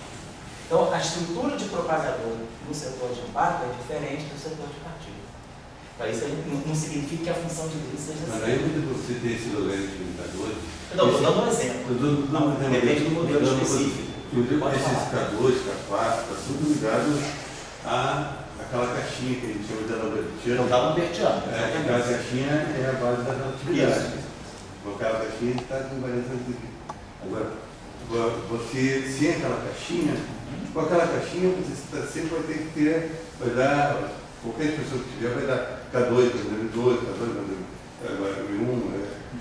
Então a estrutura de propagador no setor de impacto é diferente do setor de partícula. Então isso não significa que a função de Green seja assim. Mas aí você tem esse logaritmo limitador. Não, estou dando um exemplo. Depende do modelo específico. Esses K2, K4, está tudo ligado àquela caixinha que a gente chama de logaritiana. Não está lambertiano. Aquela caixinha é a base da relatividade. com aquela caixinha está com variação de aqui. Agora, você, sem aquela caixinha, com aquela caixinha você sempre vai ter que ter, vai dar, qualquer pessoa que tiver vai dar K2, K2, K2, M1,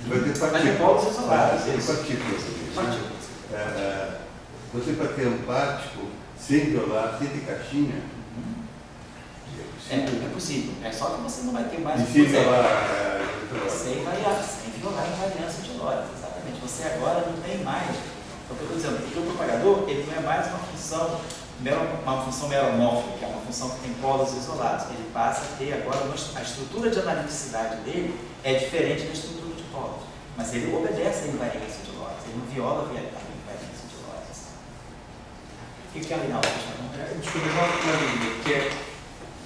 você vai ter partículas. Mas é polos isolados, tem partículas. Você para ter um particle sem violar, sem ter caixinha, é possível. É só que você não vai ter mais. E sem violar, sem violar invariância de Lorentz, exatamente. Você agora não tem mais. Eu estou dizendo, porque o propagador ele não é mais uma função meromórfica, é uma função que tem polos isolados. Ele passa a ter agora a estrutura de analiticidade dele é diferente da estrutura de polos. Mas ele obedece à invariância de Lorentz, ele não viola a invariância de Lorentz. O que é a Reinaldo? Desculpa, só uma dúvida, porque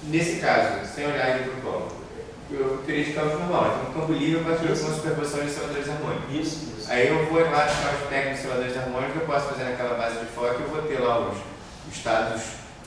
nesse caso, sem olhar aqui para o polo, eu teria de campo normal, então um campo livre eu posso fazer uma superposição de osciladores harmônicos. Isso. Aí eu vou lá achar os técnicos de osciladores harmônicos, eu posso fazer naquela base de foco e eu vou ter lá os estados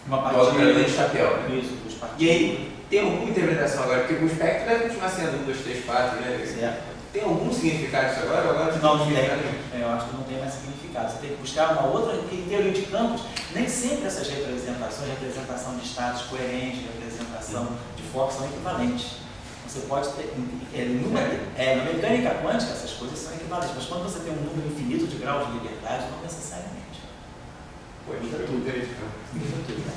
do operador de chapéu. Né? Isso, os E aí, tem alguma interpretação agora? Porque o espectro deve continuar sendo 1, 2, 3, 4, né? Certo. Tem algum significado isso agora? Não tem. Eu acho que não tem mais significado. Você tem que buscar uma outra. Em teoria de campos, nem sempre essas representações, representação de estados coerentes, representação de focos são equivalentes. Você pode ter. Na mecânica quântica, essas coisas são equivalentes, mas quando você tem um número infinito de graus de liberdade, não necessariamente. Muda tudo. Muda tudo, né?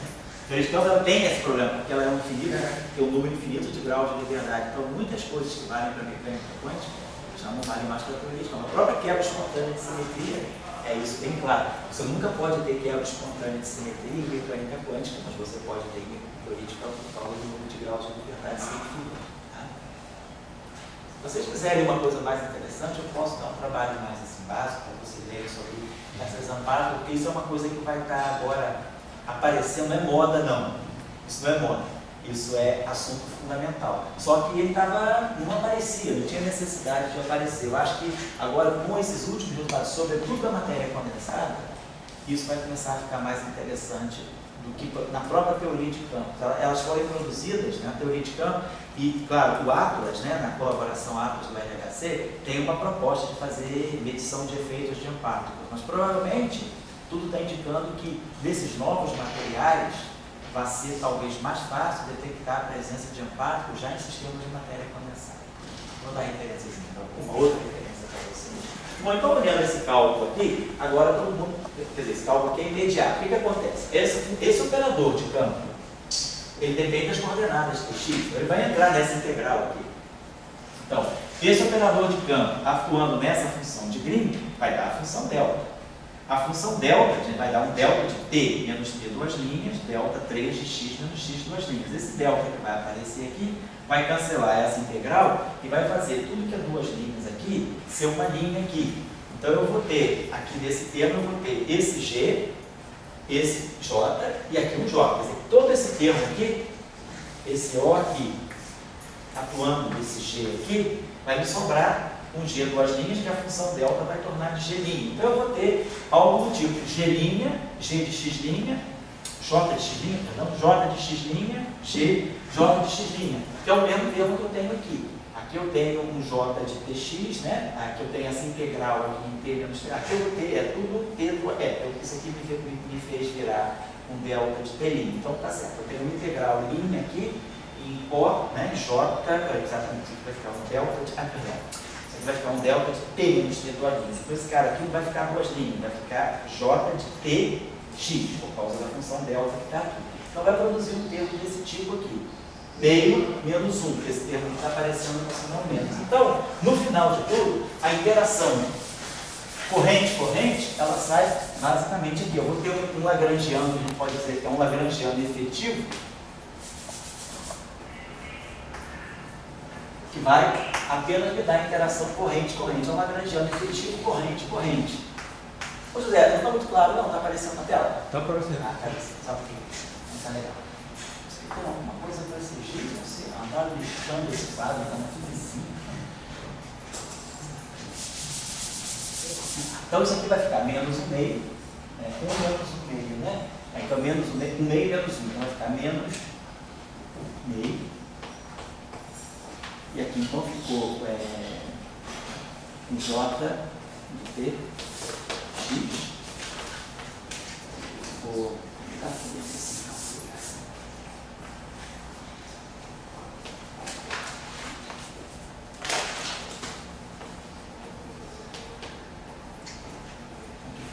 Teoria de campos ela tem esse problema, porque ela é tem um número infinito de graus de liberdade. Então, muitas coisas que valem para a mecânica quântica já não valem mais para a teoria de campos. A própria quebra espontânea de simetria é isso bem claro. Você nunca pode ter quebra espontânea de simetria em mecânica quântica, mas você pode ter em teoria de campos por causa do número de graus de liberdade sem fim. Se vocês quiserem uma coisa mais interessante, eu posso dar um trabalho mais assim, básico para vocês lerem sobre essas amparas, porque isso é uma coisa que vai estar agora aparecendo, não é moda não, isso não é moda, isso é assunto fundamental. Só que ele não aparecia, não tinha necessidade de aparecer. Eu acho que agora com esses últimos resultados, sobretudo da matéria condensada, isso vai começar a ficar mais interessante do que na própria teoria de campos. Elas foram introduzidas na teoria de campos e, claro, o Atlas, na colaboração Atlas do LHC, tem uma proposta de fazer medição de efeitos de partículas, mas provavelmente tudo está indicando que desses novos materiais vai ser talvez mais fácil detectar a presença de partículas já em sistemas de matéria condensada. Vou dar referências, então, uma outra referência para vocês. Bom, então olhando esse cálculo aqui, agora todo mundo, quer dizer, esse cálculo aqui é imediato. O que acontece? Esse operador de campo, ele depende das coordenadas x, ele vai entrar nessa integral aqui. Então, esse operador de campo atuando nessa função de Green vai dar a função delta. A função delta vai dar um delta de t menos t duas linhas, delta 3 de x menos x duas linhas. Esse delta que vai aparecer aqui vai cancelar essa integral e vai fazer tudo que é duas linhas aqui ser uma linha aqui. Então eu vou ter, aqui nesse termo, eu vou ter esse g, esse j e aqui um j. Quer dizer, todo esse termo aqui, esse o aqui, atuando nesse g aqui, vai me sobrar um g duas linhas que a função delta vai tornar de g'. Então eu vou ter algo do tipo g', g de x', j de x', perdão, j de x', g, j de x', que é o mesmo termo que eu tenho aqui. Aqui eu tenho um j de tx, aqui eu tenho essa integral aqui em t menos t, aqui eu vou ter, é tudo t, isso aqui me fez virar um delta de t'. Então tá certo, eu tenho uma integral linha aqui em o, j, exatamente, vai ficar um delta de, vai ficar um delta de t menos t duas linhas. Então esse cara aqui não vai ficar duas linhas, vai ficar j de tx, por causa da função delta que está aqui. Então vai produzir um termo desse tipo aqui. Meio menos 1, esse termo que está aparecendo no sinal menos. Então, no final de tudo, a interação corrente-corrente, ela sai basicamente aqui. Eu vou ter um lagrangiano, a gente pode dizer que é um lagrangiano efetivo, que vai apenas me dar a interação corrente-corrente. É um lagrangiano efetivo, corrente-corrente. Ô José, não está muito claro, não? Está aparecendo na tela? Está aparecendo. Ah, está sabe o que? Não está legal. Tem alguma coisa para esse jeito, você andar lixando esse quadro, está tudo assim. Então isso aqui vai ficar menos 1 meio, 1 menos 1 meio, né? Então menos 1 meio, 1 meio menos 1, então vai ficar menos 1 meio. E aqui então ficou J de Tx por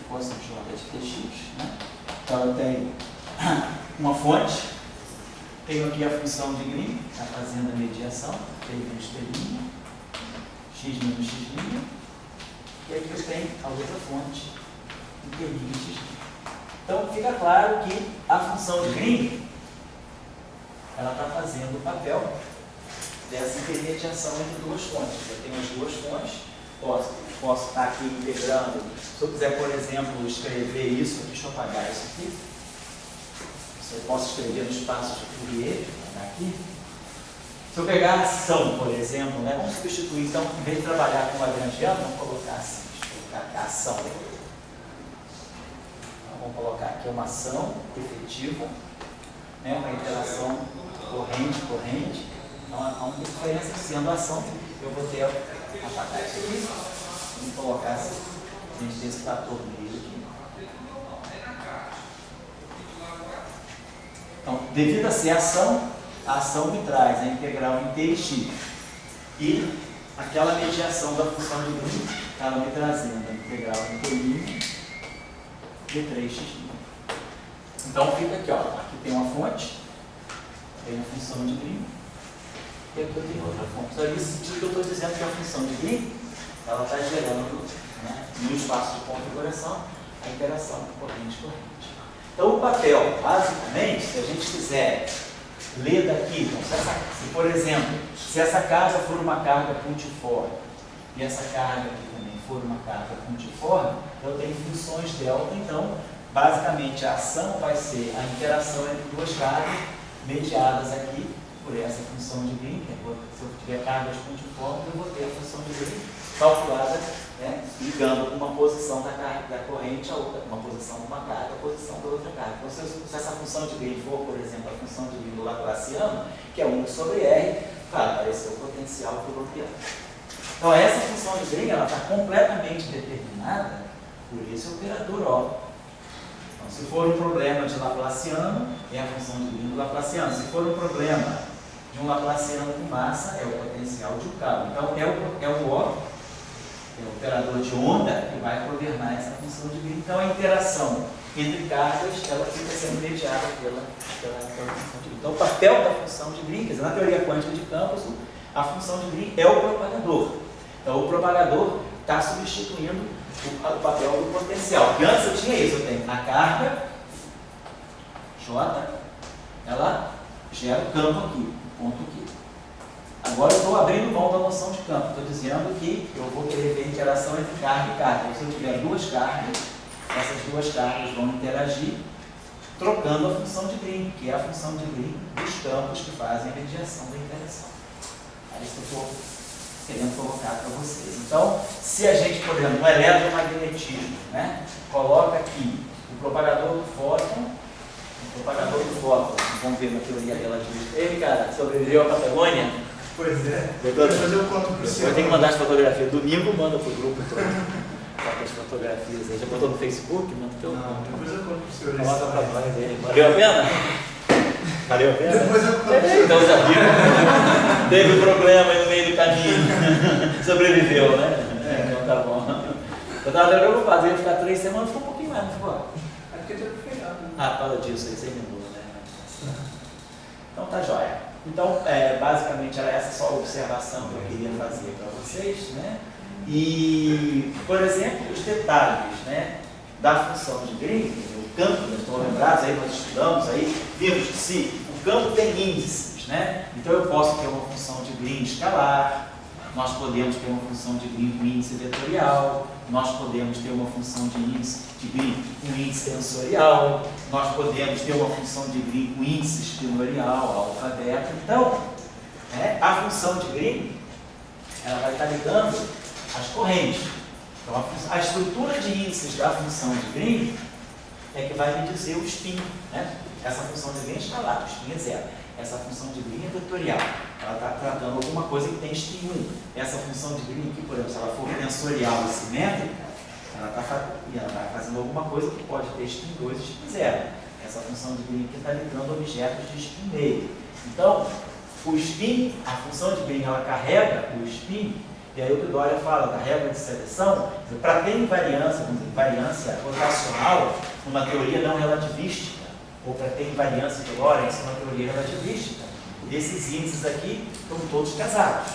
coseno J de Tx, né? Então eu tenho uma fonte, tenho aqui a função de Green, está fazendo a mediação, T menos T', x menos x', e aqui eu tenho a outra fonte, T' x'. Então fica claro que a função de Green, ela está fazendo o papel dessa intermediação entre duas fontes. Eu tenho as duas fontes, posso estar aqui integrando. Se eu quiser, por exemplo, escrever isso, deixa eu apagar isso aqui. Eu posso escrever no espaço de Fourier, vou apagar aqui. Se eu pegar a ação, por exemplo, né, vamos substituir, então, em vez de trabalhar com Lagrangiano, vamos colocar assim, deixa eu colocar aqui a ação. Então, vamos colocar aqui uma ação efetiva, né, uma interação corrente. Então, há uma diferença, sendo a ação, eu vou ter apagar isso aqui, vamos colocar assim, a gente tem esse fator meio aqui. Então, devido a ser a ação me traz a integral em t e x. E aquela mediação da função de Green, ela me trazendo a integral em t' de 3x'. Então, fica aqui, ó, aqui tem uma fonte, tem a função de Green, e aqui eu tenho outra fonte. Então, nesse sentido que eu estou dizendo que a função de Green, ela está gerando, né, no espaço de configuração, a interação corrente-corrente. Então, o papel, basicamente, se a gente quiser ler daqui, então, se por exemplo, se essa carga for uma carga pontiforme, e essa carga aqui também for uma carga pontiforme, eu tenho funções delta, então, basicamente, a ação vai ser a interação entre duas cargas mediadas aqui por essa função de Green, que se eu tiver cargas pontiformes, eu vou ter a função de Green calculada, né, ligando uma posição da corrente a outra, uma posição de uma carga, a posição da outra carga. Então, se essa função de Green for, por exemplo, a função de Green do Laplaciano, que é 1 sobre R, vai aparecer o potencial quilompiano. Então, essa função de Green, ela está completamente determinada por esse operador O. Então, se for um problema de Laplaciano, é a função de Green do Laplaciano. Se for um problema de um Laplaciano com massa, é o potencial de um cabo. Então, é o O, é o operador de onda, que vai governar essa função de Green. Então, a interação entre cargas, ela fica sendo mediada pela função de Green. Então, o papel da função de Green, quer dizer, na teoria quântica de campos, a função de Green é o propagador. Então, o propagador está substituindo o papel do potencial. Porque antes eu tinha isso, eu tenho a carga, J, ela gera o campo aqui, o ponto aqui. Agora eu estou abrindo mão da noção de campo, estou dizendo que eu vou querer ver a interação entre carga e carga. Então, se eu tiver duas cargas, essas duas cargas vão interagir, trocando a função de Green, que é a função de Green dos campos que fazem a mediação da interação. É isso que eu estou querendo colocar para vocês. Então, se a gente, por exemplo, no eletromagnetismo, né, coloca aqui o propagador do fóton, vamos ver na teoria relativista. Ei, cara, sobreviveu à Patagônia? Pois é. Depois eu conto para você. Eu tenho que mandar as fotografias. Domingo manda pro grupo todo. Coloca as fotografias aí. Já botou no Facebook? Manda teu. Não, depois eu conto para o senhor. Coloca pra nós aí. Valeu a pena? Valeu a pena? Depois eu conto para o senhor. Então já viu. Teve problema aí no meio do caminho. Sobreviveu, né? Então tá bom. Eu estava até preocupado. Eu ia ficar 3 semanas, ficou um pouquinho mais, não ficou? É porque teve feriado. Ah, fala disso aí, sem dúvida, né? Então tá jóia. Então, basicamente era essa só a observação que eu queria fazer para vocês, né? E, por exemplo, os detalhes, né, da função de Green, o campo, nós estamos lembrados, aí nós estudamos, aí vimos que se o campo tem índices, né? Então eu posso ter uma função de Green escalar, nós podemos ter uma função de Green com índice vetorial, nós podemos ter uma função de Green com índice tensorial, nós podemos ter uma função de Green com índice espinorial, alfa, beta. Então, a função de Green, ela vai estar ligando as correntes. Então, a estrutura de índices da função de Green é que vai me dizer o spin, né? Essa função de Green é escalar, o spin é zero. Essa função de Green é vetorial. ela está tratando alguma coisa que tem spin 1. Essa função de Green aqui, por exemplo, se ela for tensorial e simétrica, ela está fazendo alguma coisa que pode ter spin 2 e spin 0. Essa função de Green aqui está ligando objetos de spin meio. Então, o spin, a função de Green, ela carrega o spin, e aí o que o Dória fala da regra de seleção, para ter invariância rotacional numa teoria não relativística, ou para ter invariância de Lorentz numa teoria relativística, esses índices aqui estão todos casados.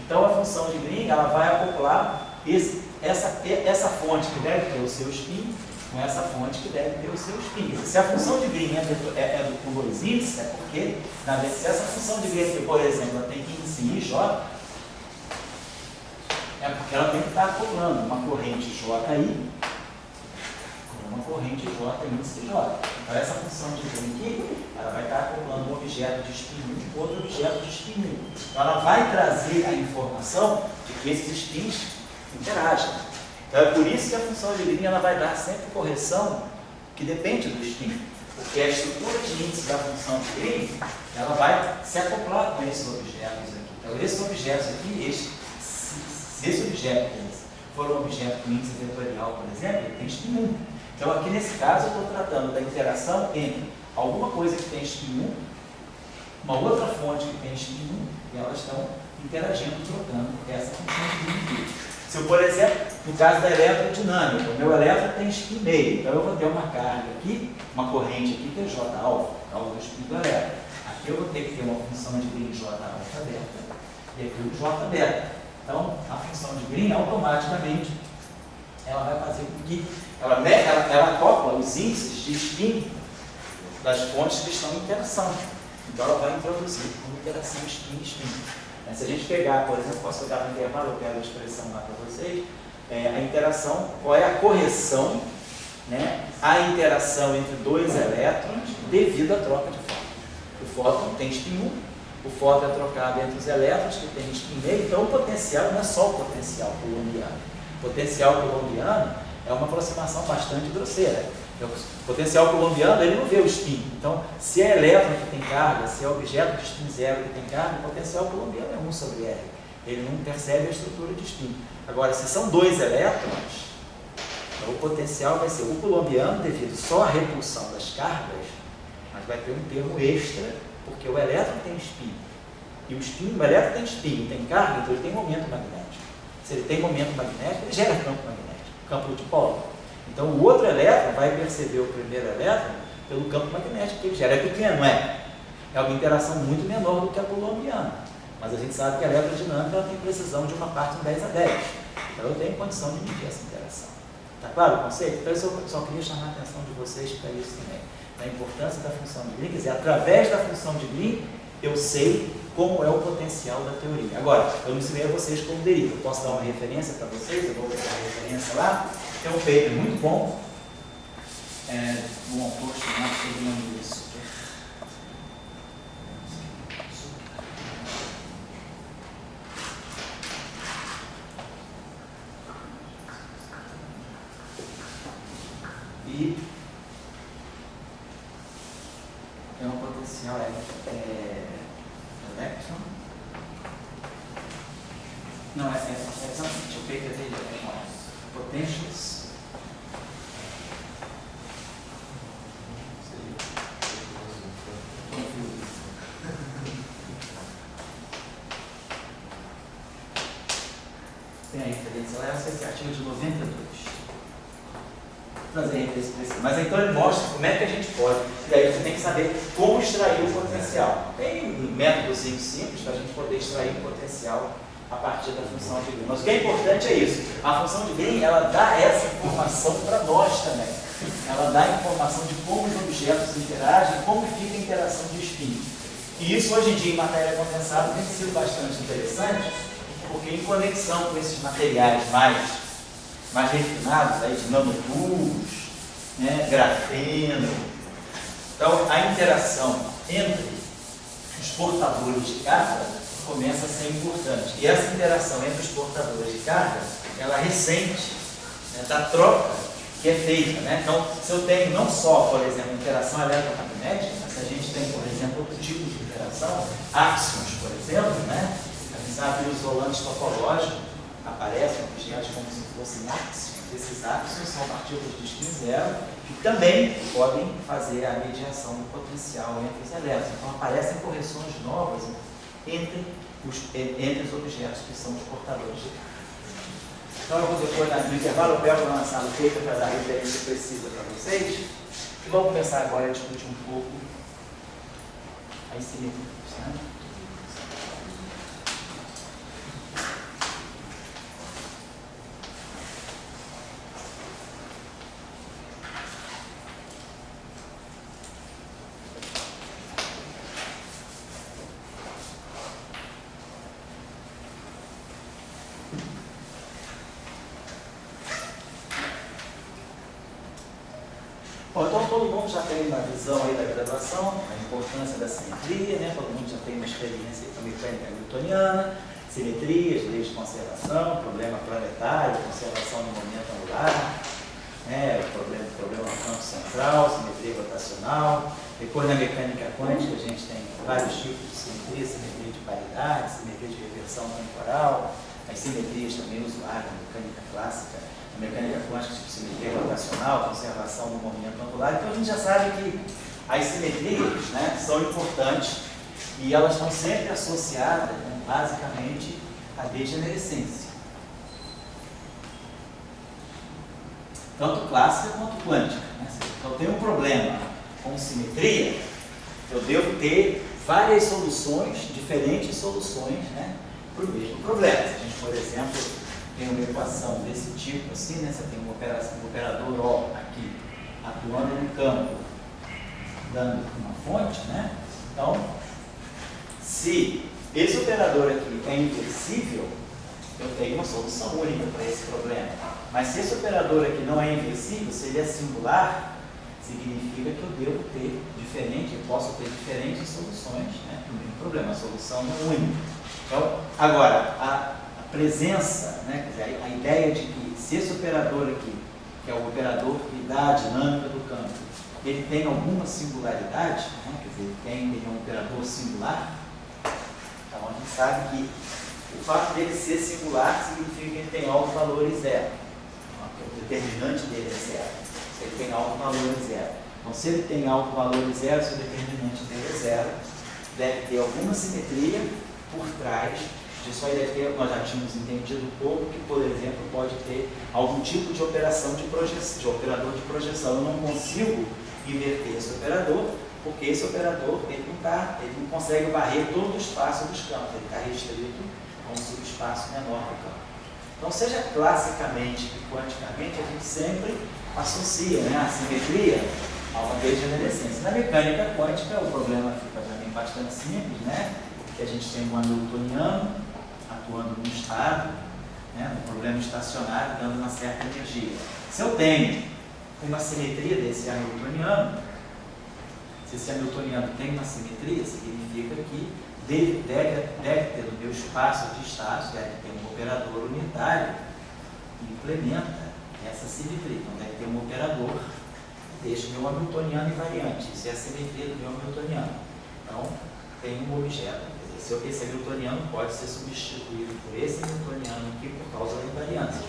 Então a função de Green ela vai acoplar essa fonte que deve ter o seu spin com essa fonte que deve ter o seu spin. Se a função de Green é com dois índices, é porque, se essa função de Green, por exemplo, ela tem índice I, J, é porque ela tem que estar acoplando uma corrente JI com uma corrente J índice J. Então essa função de Green aqui, ela vai estar acoplando um objeto de spin 1 com outro objeto de spin 1. Então ela vai trazer a informação de que esses spins interagem. Então é por isso que a função de Green ela vai dar sempre correção que depende do spin. Porque a estrutura de índice da função de Green, ela vai se acoplar com esses objetos aqui. Então esses objetos aqui, se esse objeto for um objeto com índice vetorial, por exemplo, ele tem spin 1. Então aqui nesse caso eu estou tratando da interação entre alguma coisa que tem spin 1, uma outra fonte que tem spin 1, e elas estão interagindo, trocando essa função de Green aqui. Se eu, por exemplo, no caso da eletrodinâmica, o meu elétron tem spin meio, então eu vou ter uma carga aqui, uma corrente aqui que é J alfa, por causa do spin do elétron. Aqui eu vou ter que ter uma função de Green J alfa beta e aqui o J beta. Então, a função de Green automaticamente ela vai fazer com que ela acopla os índices de spin das fontes que estão em interação. Então, ela vai introduzir como interação spin-spin. Se a gente pegar, por exemplo, posso pegar no intervalo, eu quero a expressão lá para vocês, a interação, qual é a correção, né, a interação entre dois elétrons devido à troca de fóton. O fóton tem spin 1, o fóton é trocado entre os elétrons que tem spin meio, então o potencial não é só o potencial coulombiano. O potencial coulombiano é uma aproximação bastante grosseira. O potencial coulombiano, ele não vê o spin. Então, se é elétron que tem carga, se é objeto de spin 0 que tem carga, o potencial coulombiano é 1 sobre R. Ele não percebe a estrutura de spin. Agora, se são dois elétrons, então o potencial vai ser o coulombiano devido só à repulsão das cargas, mas vai ter um termo extra, porque o elétron tem spin. E o elétron tem spin, tem carga, então ele tem momento magnético. Se ele tem momento magnético, ele gera campo magnético, campo dipolo. Então o outro elétron vai perceber o primeiro elétron pelo campo magnético que ele gera. É pequeno, não é? É uma interação muito menor do que a coulombiana. Mas a gente sabe que a eletrodinâmica ela tem precisão de uma parte em 10 a 10. Então eu tenho condição de medir essa interação. Está claro o conceito? Então eu só queria chamar a atenção de vocês para isso também. Da importância da função de Green. Quer dizer, através da função de Green, eu sei como é o potencial da teoria. Agora, eu não ensinei a vocês como deriva. Eu posso dar uma referência para vocês? Eu vou pegar a referência lá. Tem um paper muito bom, um autor chamado Fernando Isso. E é um potencial electron. Não, é exatamente, o paper dele é potentials. Tem a referência lá, esse artigo de 92. Vou trazer a referência para esse. Mas então ele mostra como é que a gente pode, e aí você tem que saber como extrair o potencial. Tem métodos simples para a gente poder extrair o potencial a partir da função de Green. Mas o que é importante é isso. A função de Green, ela dá essa informação para nós também. Ela dá a informação de como os objetos interagem, como fica a interação de spin. E isso hoje em dia em matéria condensada tem sido bastante interessante, porque em conexão com esses materiais mais refinados, aí, de nanotubos, né, grafeno. Então, a interação entre os portadores de carga começa a ser importante. E essa interação entre os portadores de carga, ela ressente, né, da troca que é feita. Né? Então, se eu tenho não só, por exemplo, interação eletromagnética, mas se a gente tem, por exemplo, outro tipo de interação, áxions, por exemplo, isolantes topológicos, aparecem objetos como se fossem áxions. Esses áxions são partículas de spin zero que também podem fazer a mediação do potencial entre os elétrons. Então aparecem correções novas entre os objetos que são os portadores de carga. Então eu vou depois, no intervalo, eu pego uma sala feita para dar referência precisa para vocês. E vamos começar agora a discutir um pouco as simetrias, né? Bom, então todo mundo já tem uma visão aí da graduação, a importância da simetria, né? Todo mundo já tem uma experiência com a mecânica newtoniana, simetrias, leis de conservação, problema planetário, conservação do momento angular, né? problema do campo central, simetria rotacional. Depois na mecânica quântica a gente tem vários tipos de simetria de paridade, simetria de reversão temporal, as simetrias também usuárias na mecânica clássica. A mecânica quântica, tipo simetria rotacional, conservação do momento angular. Então a gente já sabe que as simetrias, né, são importantes e elas estão sempre associadas, né, basicamente, à degenerescência. Tanto clássica quanto quântica. Né? Então eu tenho um problema com simetria, eu devo ter várias soluções, diferentes soluções, né, para o mesmo problema. Se a gente, por exemplo, tem uma equação desse tipo, assim, né? Você tem um operador O aqui, atuando no campo, dando uma fonte, né? Então, se esse operador aqui é inversível, eu tenho uma solução única para esse problema. Mas se esse operador aqui não é inversível, se ele é singular, significa que eu devo ter eu posso ter diferentes soluções, né, para o mesmo problema. A solução não é única. Então, agora, a presença, né, quer dizer, a ideia de que se esse operador aqui, que é o operador que dá a dinâmica do campo, ele tem alguma singularidade, né, quer dizer, ele é um operador singular, então a gente sabe que o fato dele ser singular significa que ele tem alto valor e zero. O determinante dele é zero. Ele tem alto valor e zero. Então, se ele tem alto valor e zero, se o determinante dele é zero, deve ter alguma simetria por trás disso. Aí deve ter, nós já tínhamos entendido um pouco que, por exemplo, pode ter algum tipo de operação de projeção, de operador de projeção. Eu não consigo inverter esse operador, porque esse operador ele não consegue varrer todo o espaço dos campos, ele está restrito a um subespaço menor do campo. Então, seja classicamente e quanticamente, a gente sempre associa, né, a simetria a uma degenerescência. Na mecânica quântica, o problema fica também bastante simples, né? Que a gente tem um hamiltoniano atuando num estado, né, no problema estacionário, dando uma certa energia. Se eu tenho uma simetria desse hamiltoniano, se esse hamiltoniano tem uma simetria, significa que deve ter no meu espaço de estados, deve ter um operador unitário que implementa essa simetria. Então deve ter um operador que deixa o meu hamiltoniano invariante. Isso é a simetria do meu hamiltoniano. Então tem um objeto. Esse hamiltoniano pode ser substituído por esse hamiltoniano aqui por causa da invariância.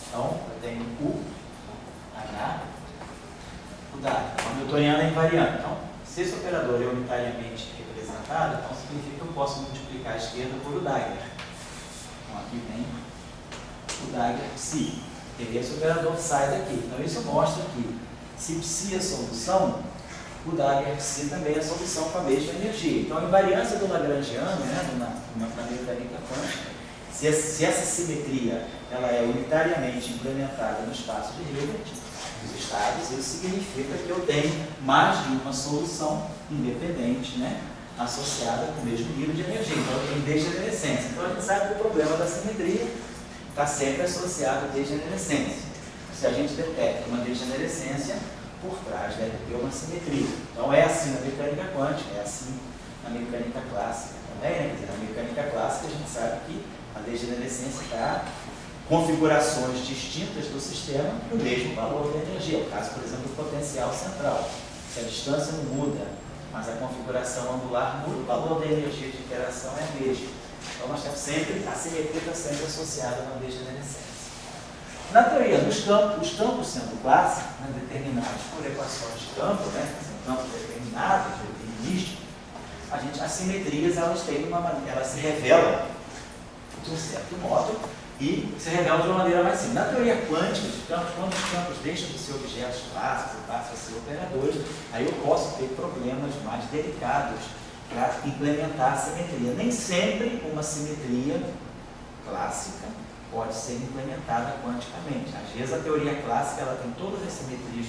Então eu tenho U, H, o dado. O hamiltoniano é invariante. Então, se esse operador é unitariamente representado, então significa que eu posso multiplicar a esquerda por o Dagger. Então aqui vem o Dagger psi. E esse operador sai daqui. Então isso mostra que se psi é solução, o Dagger psi também é solução com a mesma energia. Então a invariância do Lagrangiano, né, na mecânica quântica, se essa simetria ela é unitariamente implementada no espaço de Hilbert, os estados, isso significa que eu tenho mais de uma solução independente, né, associada com o mesmo nível de energia. Então eu tenho degenerescência. Então a gente sabe que o problema da simetria está sempre associado à degenerescência. Se a gente detecta uma degenerescência, por trás deve ter uma simetria. Então é assim na mecânica quântica, é assim na mecânica clássica também, né? Quer dizer, na mecânica clássica a gente sabe que a degenerescência está configurações distintas do sistema no mesmo valor da energia. O caso, por exemplo, do potencial central. Se a distância não muda mas a configuração angular muda, o valor da energia de interação é a mesma. Então nós temos sempre, a simetria está sempre associada a uma degenerescência. Na teoria dos campos, os campos sendo clássicos, né, determinados por equações de campo, né, são campos determinados, determinísticos, as simetrias elas têm uma maneira, elas se revelam de um certo modo e se revelam de uma maneira mais simples. Na teoria quântica de campos, quando os campos deixam de ser objetos clássicos e passam a ser operadores, aí eu posso ter problemas mais delicados para implementar a simetria. Nem sempre uma simetria clássica pode ser implementada quanticamente. Às vezes a teoria clássica ela tem todas as simetrias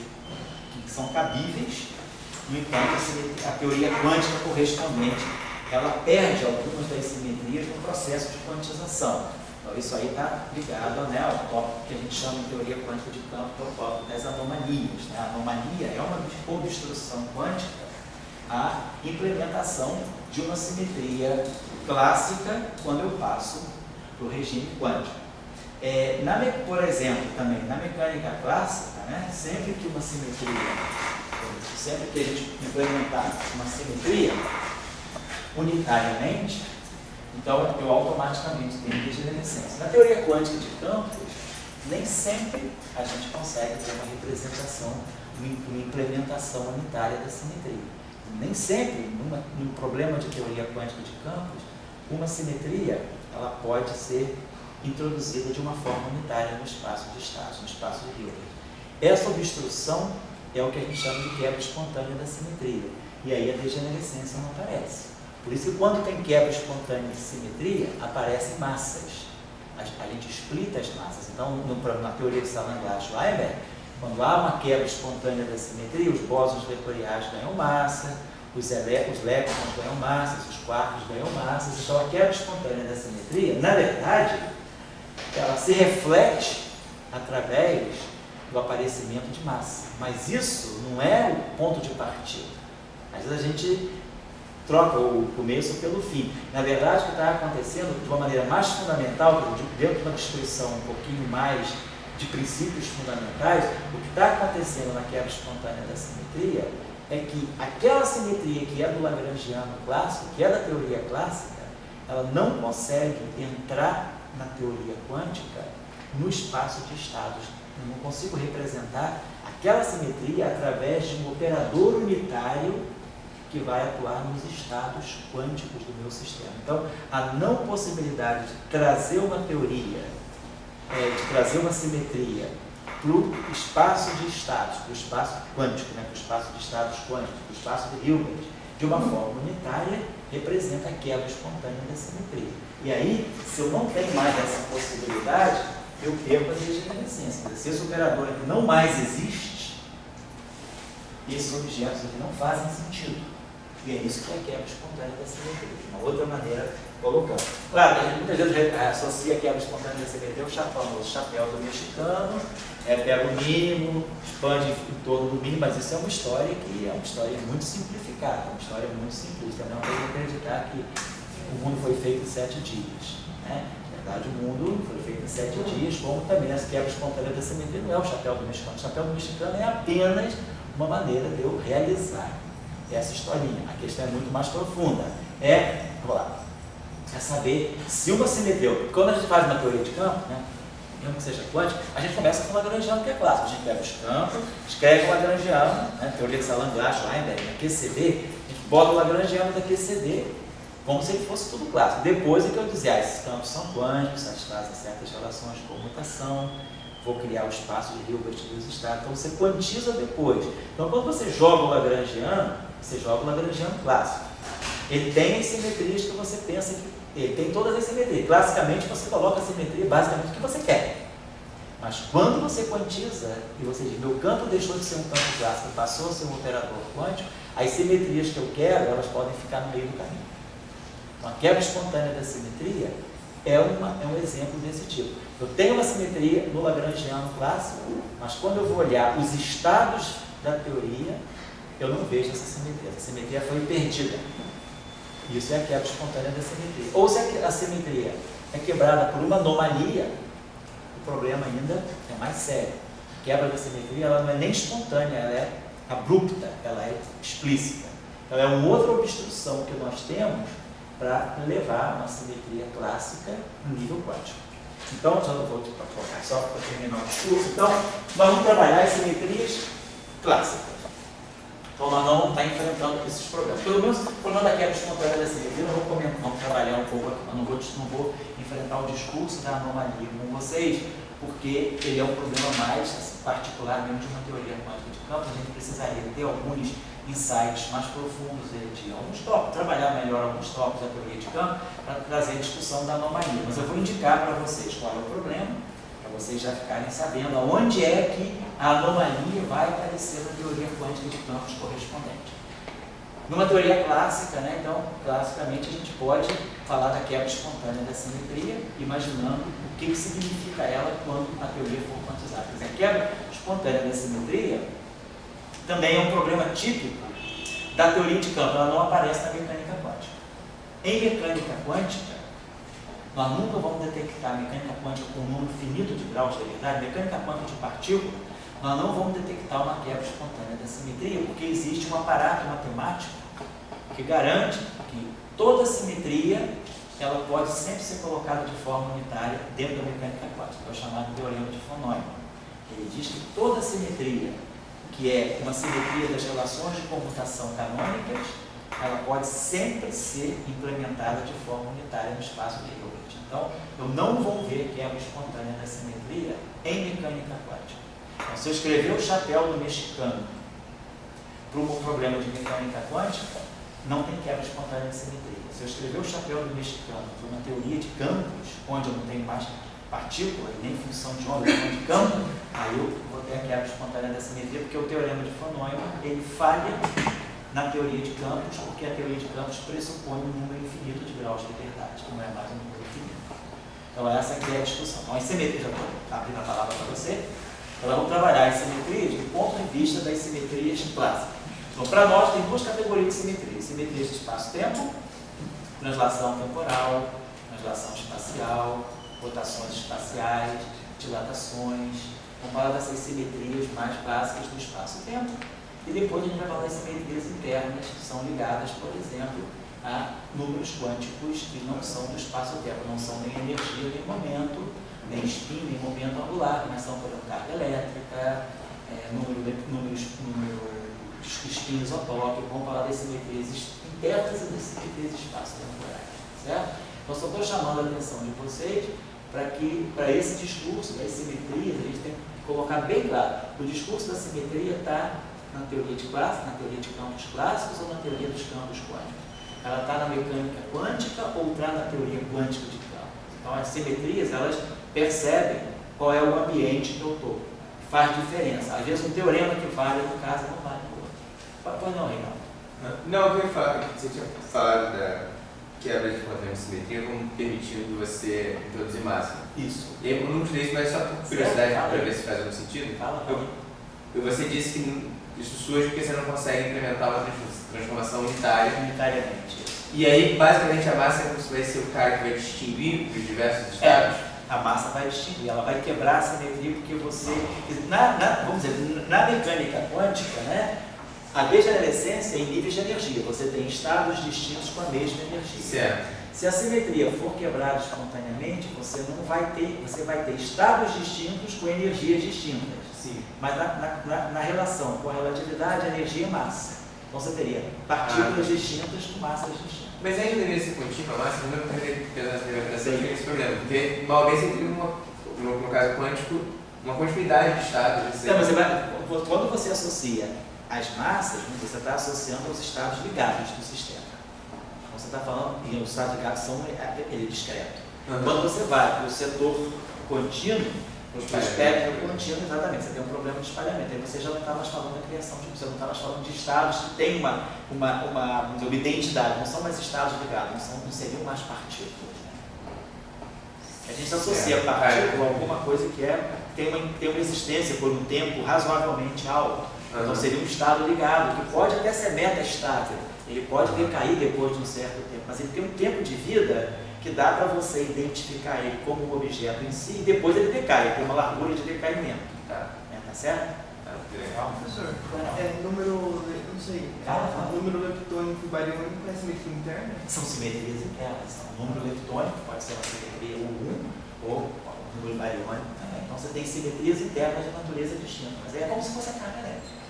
que são cabíveis, no entanto a teoria quântica correspondente ela perde algumas das simetrias no processo de quantização. Então isso aí está ligado, né, ao tópico que a gente chama de teoria quântica de campo, que é o tópico das anomalias. Né? A anomalia é uma obstrução quântica à implementação de uma simetria clássica quando eu passo para o regime quântico. Por exemplo, também na mecânica clássica, né, sempre que a gente implementar uma simetria unitariamente, então eu automaticamente tenho degenerescência. Na teoria quântica de campos, nem sempre a gente consegue ter uma representação, uma implementação unitária da simetria. Nem sempre, num problema de teoria quântica de campos, uma simetria ela pode ser introduzida de uma forma unitária no espaço de estados, no espaço de Hilbert. Essa obstrução é o que a gente chama de quebra espontânea da simetria. E aí a degenerescência não aparece. Por isso que quando tem quebra espontânea de simetria, aparecem massas. A gente explica as massas. Então, na teoria de Salant-Glashweimer, quando há uma quebra espontânea da simetria, os bósons vetoriais ganham massa, os elétrons ganham massas, os quarks ganham massas. Então, a quebra espontânea da simetria, na verdade, ela se reflete através do aparecimento de massa. Mas isso não é o ponto de partida. Às vezes a gente troca o começo pelo fim. Na verdade, o que está acontecendo de uma maneira mais fundamental, dentro de uma descrição um pouquinho mais de princípios fundamentais, o que está acontecendo na quebra espontânea da simetria é que aquela simetria que é do lagrangiano clássico, que é da teoria clássica, ela não consegue entrar na teoria quântica no espaço de estados. Eu não consigo representar aquela simetria através de um operador unitário que vai atuar nos estados quânticos do meu sistema. Então, a não possibilidade de trazer uma teoria, de trazer uma simetria para o espaço de estados, para o espaço quântico, para o espaço de estados quânticos, para o espaço de Hilbert, de uma forma unitária, representa a quebra espontânea da simetria. E aí, se eu não tenho mais essa possibilidade, eu perco a degenerescência. Se esse operador aqui não mais existe, esses objetos aqui não fazem sentido. E é isso que é a quebra espontânea da simetria, de uma outra maneira colocando. Claro, a gente muitas vezes associa a quebra espontânea da simetria ao famoso chapéu do mexicano, pega o mínimo, expande em torno do mínimo, mas isso é uma história que é uma história muito simplificada, uma história muito simplista. Não tem que acreditar que o mundo foi feito em 7 dias. Né? Na verdade, o mundo foi feito em 7 dias, como também as quebras espontâneas da simetria não é o chapéu do mexicano. O chapéu do mexicano é apenas uma maneira de eu realizar essa historinha. A questão é muito mais profunda. Vamos lá, é saber se uma simetria, quando a gente faz uma teoria de campo, né, mesmo que seja quântica, a gente começa com o lagrangiano, que é clássico. A gente pega os campos, escreve o lagrangiano, né, teoria de Salant-Glashweimer, na QCD, a gente bota o lagrangiano da QCD, como se ele fosse tudo clássico. Depois é que eu dizer, esses campos são quânticos, satisfazem certas relações de comutação, vou criar o espaço de Hilbert dos estados. Então você quantiza depois. Então quando você joga o lagrangiano, você joga o lagrangiano clássico. Ele tem as simetrias que você pensa que... Ele tem todas as simetrias. Classicamente você coloca a simetria basicamente o que você quer. Mas quando você quantiza, e você diz, meu campo deixou de ser um campo clássico, passou a ser um operador quântico, as simetrias que eu quero, elas podem ficar no meio do caminho. Então a quebra espontânea da simetria é um exemplo desse tipo. Eu tenho uma simetria no lagrangiano clássico, mas quando eu vou olhar os estados da teoria, eu não vejo essa simetria. Essa simetria foi perdida. Isso é a quebra espontânea da simetria. Ou se a simetria é quebrada por uma anomalia, o problema ainda é mais sério. A quebra da simetria ela não é nem espontânea, ela é abrupta, ela é explícita. Então é uma outra obstrução que nós temos para levar uma simetria clássica no nível quântico. Então, já vou colocar só para terminar o discurso. Então, nós vamos trabalhar as simetrias clássicas. Então, nós não vamos estar enfrentando esses problemas. Pelo menos, o problema da quebra espontânea da simetria, nós vamos trabalhar um pouco aqui. Eu não vou enfrentar o discurso da anomalia com vocês, porque ele é um problema mais particular mesmo de uma teoria quântica de campo. A gente precisaria ter alguns insights mais profundos de alguns tópicos, trabalhar melhor alguns tópicos da teoria de campo para trazer a discussão da anomalia. Mas eu vou indicar para vocês qual é o problema, para vocês já ficarem sabendo aonde é que a anomalia vai aparecer na teoria quântica de campos correspondente. Numa teoria clássica, né, então, classicamente a gente pode falar da quebra espontânea da simetria, imaginando o que significa ela quando a teoria for quantizada. Quer dizer, a quebra espontânea da simetria também é um problema típico da teoria de campo, ela não aparece na mecânica quântica. Em mecânica quântica, nós nunca vamos detectar a mecânica quântica com um número finito de graus de liberdade, mecânica quântica de partícula, nós não vamos detectar uma quebra espontânea da simetria, porque existe um aparato matemático que garante que toda simetria ela pode sempre ser colocada de forma unitária dentro da mecânica quântica, que é o chamado teorema de von Neumann. Ele diz que toda simetria, que é uma simetria das relações de comutação canônicas, ela pode sempre ser implementada de forma unitária no espaço de Hilbert. Então, eu não vou ver quebra espontânea da simetria em mecânica quântica. Então, se eu escrever o chapéu do mexicano para um problema de mecânica quântica, não tem quebra espontânea de simetria. Se eu escrever o chapéu do mexicano para uma teoria de campos, onde eu não tenho mais partícula e nem função de onda, função de campo, aí eu vou ter a quebra espontânea da simetria, porque o teorema de von Neumann ele falha na teoria de campos, porque a teoria de campos pressupõe um número infinito de graus de liberdade, que não é mais um número infinito. Então essa aqui é a discussão. Então as simetrias, já estou abrindo a palavra para você, então nós vamos trabalhar as simetrias do ponto de vista das simetrias clássicas. Então para nós tem duas categorias de simetrias: simetrias de espaço-tempo, translação temporal, translação espacial, rotações espaciais, dilatações. Vamos falar dessas simetrias mais básicas do espaço-tempo. E depois a gente vai falar das simetrias internas, que são ligadas, por exemplo, a números quânticos que não são do espaço-tempo, não são nem energia, nem momento, nem spin, nem momento angular, mas são, por exemplo, carga elétrica, números spin isotópico. Vamos falar das simetrias internas e das simetrias espaço-temporais, certo? Então, só estou chamando a atenção de vocês para esse discurso das simetrias, a gente tem que colocar bem claro, o discurso da simetria está na teoria de campos clássicos ou na teoria dos campos quânticos? Ela está na mecânica quântica ou está na teoria quântica de campos? Então, as simetrias, elas percebem qual é o ambiente que eu estou. Faz diferença. Às vezes, um teorema que vale no caso não vale no outro. Pois não, Reinaldo? Não, eu ia falar, você tinha falado da quebra de espontânea de simetria como permitindo você introduzir massa. Isso. E aí, um disso, mas só por curiosidade, para ver se faz algum sentido. Você disse que isso surge porque você não consegue implementar uma transformação unitária. Unitariamente. E aí, basicamente, a massa vai ser o cara que vai distinguir os diversos estados? A massa vai distinguir, ela vai quebrar a simetria, porque você... vamos dizer, na mecânica quântica, né, a degenerescência é em níveis de energia. Você tem estados distintos com a mesma energia. Certo. Se a simetria for quebrada espontaneamente, você vai ter estados distintos com energias distintas. Sim. Mas na relação com a relatividade, a energia é massa. Então você teria partículas distintas com massas distintas. Mas ainda deveria ser contínua a massa, não eu perder essa interpretação que é esse problema. Porque uma vez você tem no caso quântico, uma continuidade de estados. Então, quando você associa as massas, você está associando aos estados ligados do sistema. Então você está falando, e os estados ligados são ele discreto. Quando você vai para o setor contínuo, o espectro contínuo, exatamente, você tem um problema de espalhamento. Aí você já não está mais falando da criação, você não está mais falando de estados que têm uma identidade, não são mais estados ligados, não seriam mais partículas. Né? A gente associa partícula a alguma coisa que tem uma existência por um tempo razoavelmente alto. Então seria um estado ligado, que pode até ser meta-estável, ele pode decair depois de um certo tempo, mas ele tem um tempo de vida que dá para você identificar ele como um objeto em si, e depois ele decai, ele tem uma largura de decaimento. Tá certo? Legal? Professor, Não. número, não sei, Fala. número leptônico e bariônico é simetria interna? São simetrias internas. Então, o número leptônico pode ser uma simetria 1 ou o número bariônico. Né? Então você tem simetrias internas de natureza distinta. Mas é como se fosse a carga elétrica.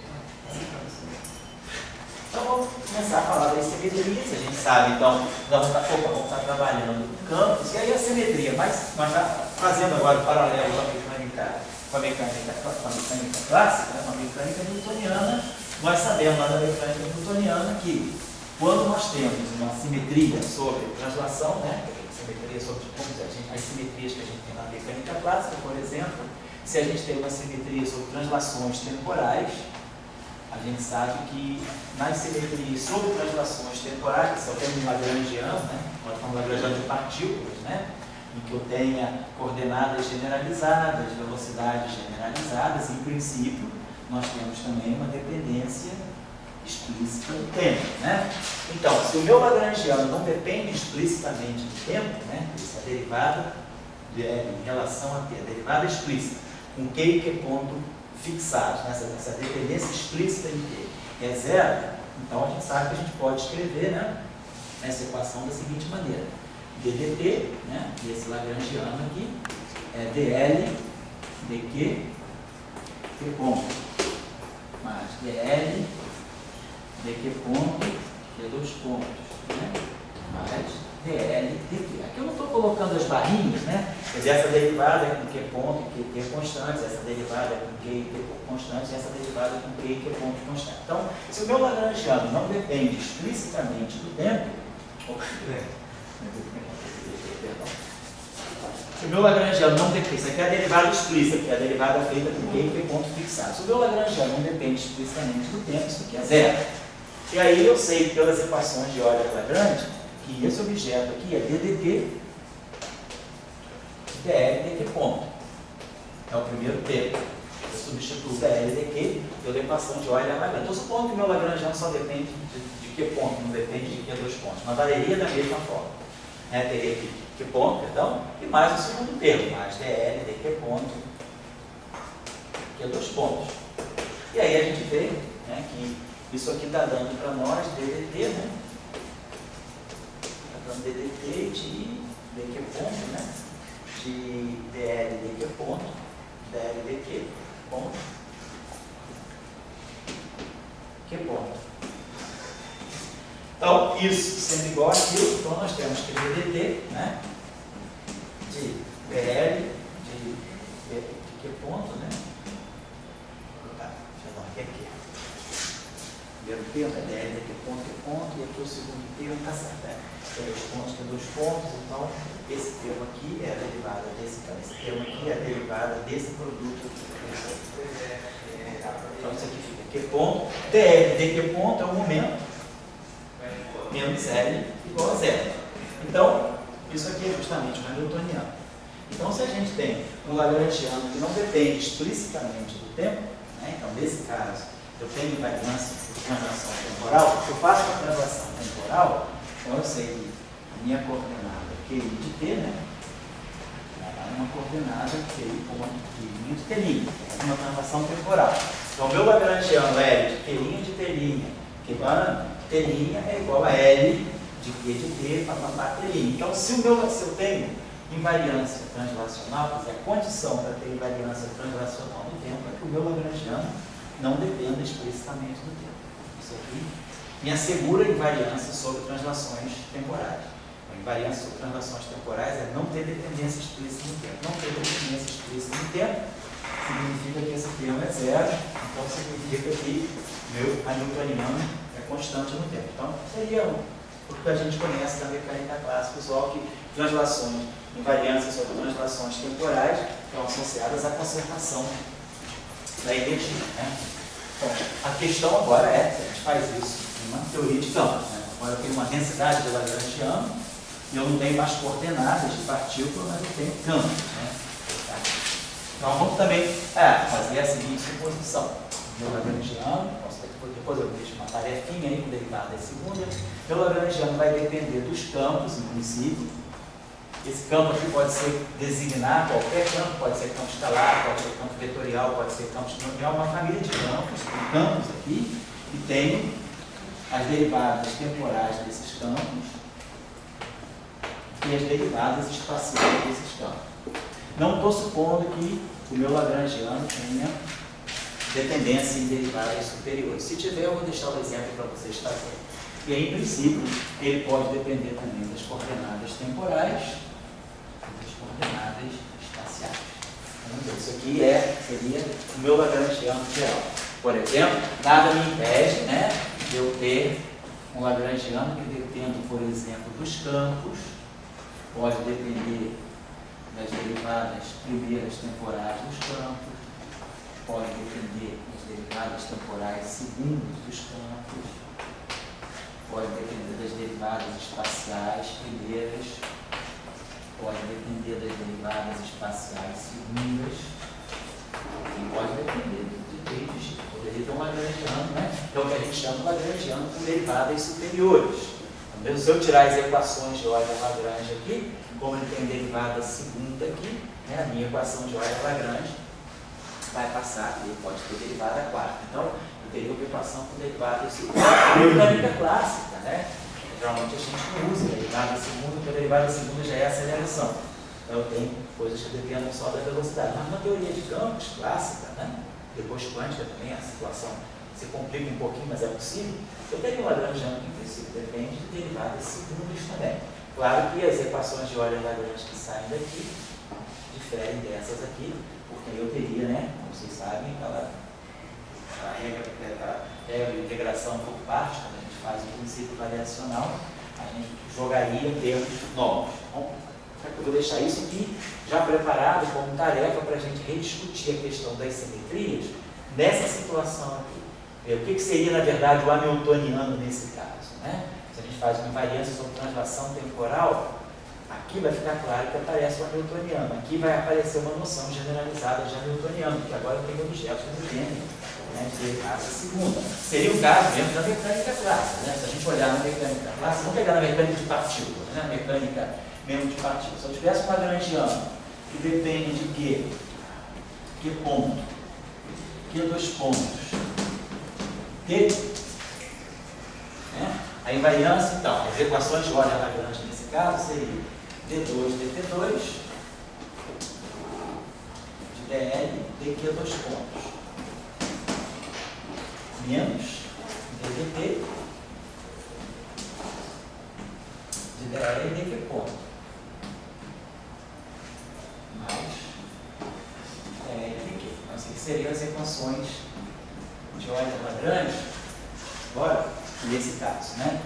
Então vamos começar a falar das simetrias. A gente sabe, então, vamos estar trabalhando campos, e aí a simetria, mas nós já fazendo agora o paralelo com a mecânica clássica, né, com a mecânica newtoniana, nós sabemos lá da mecânica newtoniana que quando nós temos uma simetria sobre translação, né, simetria sobre, as simetrias que a gente tem na mecânica clássica, por exemplo, se a gente tem uma simetria sobre translações temporais, a gente sabe que nas simetrias sobre translações temporais, que é o termo lagrangiano, né? Nós falamos lagrangiano de partículas, né? Em que eu tenha coordenadas generalizadas, velocidades generalizadas, em princípio, nós temos também uma dependência explícita do tempo, né? Então, se o meu lagrangiano não depende explicitamente do tempo, né? Essa derivada em relação a T, a derivada explícita, com Q e Q ponto fixados, né? Essa dependência explícita em T é zero, então a gente sabe que a gente pode escrever, né, essa equação da seguinte maneira: ddt, né, esse lagrangiano aqui, é dl dq Q ponto, mais dl dq ponto, que é dois pontos, né, mais dl dq. Aqui eu não estou colocando as barrinhas, né? Essa derivada com Q ponto e Q constantes, essa derivada com Q e Q constantes, essa derivada com Q e Q ponto constante. Então, se o meu lagrangiano não depende explicitamente do tempo, se o meu lagrangiano não depende, isso aqui é a derivada explícita, que é a derivada feita com Q e Q ponto fixado. Se o meu lagrangiano não depende explicitamente do tempo, isso aqui é zero. E aí eu sei pelas equações de Euler-Lagrange que esse objeto aqui é ddt dl dq ponto. É o primeiro termo. Eu substituo dl dq pela equação de Euler-Lagrange. Estou supondo que o meu lagrangiano só depende de que ponto, não depende de que dois pontos. Mas valeria da mesma forma. Teria aqui que ponto, perdão, e mais o segundo termo, mais dl dq ponto, que é dois pontos. E aí a gente vê, né, que isso aqui está dando para nós ddt, né? Está dando ddt de dq ponto, né? De dl dq ponto, dl dq ponto, q ponto. Então, isso sendo igual a aquilo, então nós temos que ddt, né? De dl de q ponto, né? Tá, deixa eu dar aqui. Primeiro termo é dl dq ponto, e aqui o segundo termo está certo. Tem dois pontos, tem dois pontos, então esse termo aqui é a derivada desse, então esse termo aqui é a derivada desse produto aqui. Então isso aqui fica Q ponto, dl dq ponto é o momento, menos L igual a zero. Então, isso aqui é justamente o Hamiltoniano. Então, se a gente tem um lagrangiano que não depende explicitamente do tempo, né? Então, nesse caso, eu tenho invariância por translação temporal. Se eu faço uma translação temporal, então eu sei que a minha coordenada QI de T, né? Ela é uma coordenada QI ponto QI de T', é uma translação temporal. Então, o meu lagrangiano L de T' de T', que T' é igual a L de Q de T, papapá, T'. Então, se eu tenho invariância translacional, quer dizer, a condição para ter invariância translacional no tempo é que o meu lagrangiano não dependa explicitamente do tempo. Isso aqui me assegura invariância sobre translações temporais. A invariância sobre translações temporais é não ter dependência explícita no tempo. Não ter dependência explícita no tempo significa que esse termo é zero, então significa que meu Hamiltoniano é constante no tempo. Então, seria o que a gente conhece da mecânica clássica, só que translações, invariâncias sobre translações temporais estão associadas à conservação da energia, né? Bom, a questão agora é, se a gente faz isso em uma teoria de campos, né? Agora eu tenho uma densidade de lagrangiano e eu não tenho mais coordenadas de partícula, mas eu tenho campos, né? Então vamos também fazer a seguinte suposição. Meu lagrangiano, depois eu deixo uma tarefinha aí com derivada da segunda. Meu lagrangiano vai depender dos campos, em princípio. Esse campo aqui pode ser designar qualquer campo, pode ser campo escalar, pode ser campo vetorial, pode ser campo exponencial, uma família de campos aqui, e tenho as derivadas temporais desses campos e as derivadas espaciais desses campos. Não estou supondo que o meu lagrangiano tenha dependência em derivadas superiores. Se tiver, eu vou deixar o exemplo para vocês fazerem. E aí, em princípio, ele pode depender também das coordenadas temporais e das coordenadas espaciais. Então, isso aqui seria o meu lagrangiano geral. Por exemplo, nada me impede, né, de eu ter um lagrangiano que depende, por exemplo, dos campos, pode depender das derivadas primeiras temporais dos campos, pode depender das derivadas temporais segundas dos campos, pode depender das derivadas espaciais primeiras, pode depender das derivadas espaciais segundas, e pode depender de três. Poderia ter um lagrangiano, né? Que é o que a gente chama de lagrangiano com derivadas superiores. Então, se eu tirar as equações de Euler-Lagrange aqui, como ele tem derivada segunda aqui, né, a minha equação de Euler-Lagrange vai passar, ele pode ter derivada quarta. Então, eu teria uma equação com derivada segunda. Mecânica clássica, né? Geralmente a gente não usa derivada segunda, porque a derivada segunda já é a aceleração. Então, eu tenho coisas que dependem só da velocidade. Mas na teoria de campos clássica, né? Depois quântica também, a situação se complica um pouquinho, mas é possível. Eu teria um lagrangiano que, em princípio, depende de derivadas segundas também. Claro que as equações de Euler-Lagrange que saem daqui diferem dessas aqui, porque eu teria, né, como vocês sabem, aquela regra de integração por parte, quando a gente faz o princípio variacional, a gente jogaria termos novos. Bom, eu vou deixar isso aqui já preparado como tarefa para a gente rediscutir a questão das simetrias nessa situação aqui. O que seria, na verdade, o hamiltoniano nesse caso, né? Se a gente faz uma invariância sobre translação temporal, aqui vai ficar claro que aparece o hamiltoniano. Aqui vai aparecer uma noção generalizada de hamiltoniano, porque agora eu tenho objetos que dependem, né, de derivada segunda. Seria o caso mesmo da mecânica clássica, né? Se a gente olhar na mecânica clássica, vamos pegar na mecânica de partículas, né? Mecânica mesmo de partículas. Se eu tivesse um lagrangiano que depende de quê? Que ponto? Que dois pontos? T? Né? A invariância, então, as equações de Euler-Lagrange nesse caso seria D2, dt2, de dl, dq dois pontos, menos ddt, de dl, dq ponto, mais dl, dq. Então, essas seriam as equações de Euler-Lagrange. Agora, nesse caso, né?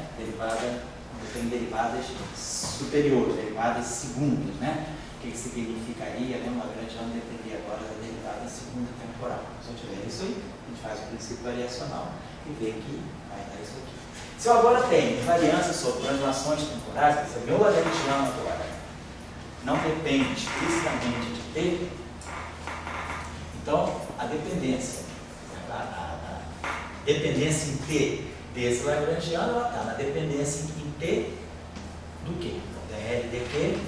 Tem derivadas superiores, derivadas segundas, né? O que significaria, né? Uma lagrangiano depender agora da derivada segunda temporal. Se eu tiver isso aí, a gente faz o princípio variacional e vê que vai dar isso aqui. Se eu agora tenho invariância sobre translações temporais, quer dizer, o meu lagrangiano agora não depende explicitamente de T, então a dependência, dependência em T desse lagrangiano, ela está na dependência em T do quê? Então, dl dq,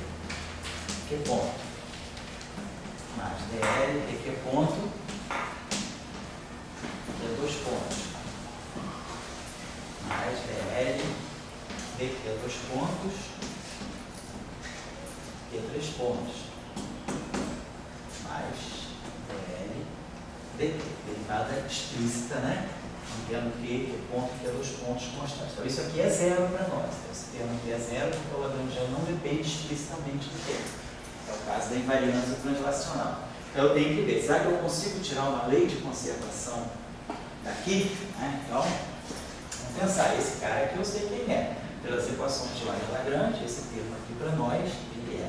q ponto, mais dl dq ponto, q dois pontos, mais dl dq dois pontos, q três pontos, mais dl dq, derivada explícita, né? Entendo que o ponto que é dois pontos constantes. Então, isso aqui é zero para nós. Então, esse termo aqui é zero, porque o lagrangiano não depende explicitamente do termo. É o caso da invariância translacional. Então, eu tenho que ver, será que eu consigo tirar uma lei de conservação daqui? Né? Então, vamos pensar, esse cara aqui eu sei quem é. Pelas equações de Euler-Lagrange, esse termo aqui para nós, ele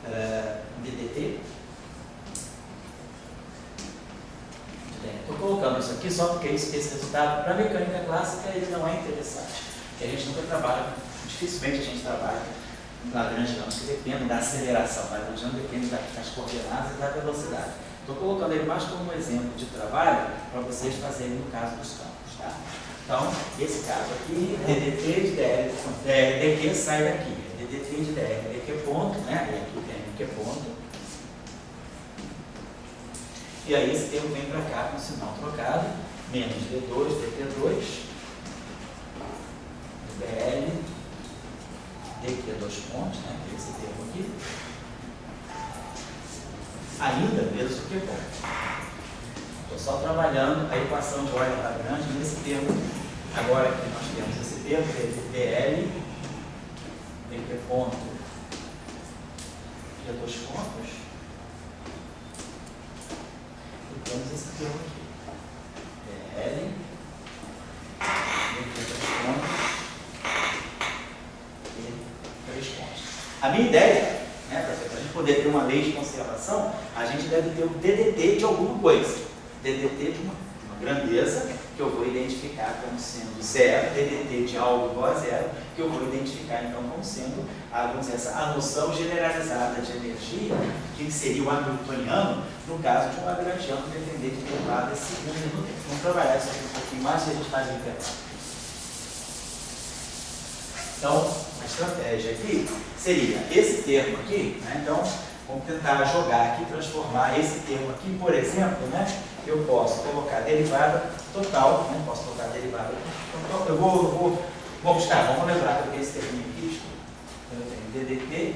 é ddt. Estou colocando isso aqui só porque esse resultado, para a mecânica clássica, ele não é interessante. Porque a gente nunca trabalha, dificilmente a gente trabalha em lagrangianos que dependem da aceleração. O lagrangiano depende das coordenadas e da velocidade. Estou colocando ele mais como um exemplo de trabalho para vocês fazerem no caso dos campos. Tá? Então, esse caso aqui, ddt de dl dq sai daqui. ddt de dl dq ponto, né? E aqui tem um Q ponto. E aí esse termo vem para cá com o sinal trocado, menos D2, DT2, BL, DQ dois pontos, né? Esse termo aqui. Ainda menos o Q ponto. Estou só trabalhando a equação de ordem Lagrange nesse termo. Agora que nós temos esse termo, que é BL, DQ ponto, Q dois pontos. E temos esse termo aqui. BL, DQ dois pontos. A minha ideia, né, para a gente poder ter uma lei de conservação, a gente deve ter um DDT de alguma coisa. DDT de uma grandeza, que eu vou identificar como sendo zero, DDT de algo igual a zero, que eu vou identificar então como sendo a noção generalizada de energia, que seria o hamiltoniano, no caso de um lagrangiano depender de derivada segundo no tempo. Vamos trabalhar isso aqui um pouquinho mais e a gente faz o intervalo. Então, a estratégia aqui seria esse termo aqui, né? Então, vamos tentar jogar aqui, transformar esse termo aqui, por exemplo, né? Eu posso colocar a derivada total, né? Posso colocar a derivada total. Eu vou buscar, vamos lembrar que eu tenho esse termo aqui, eu tenho DDT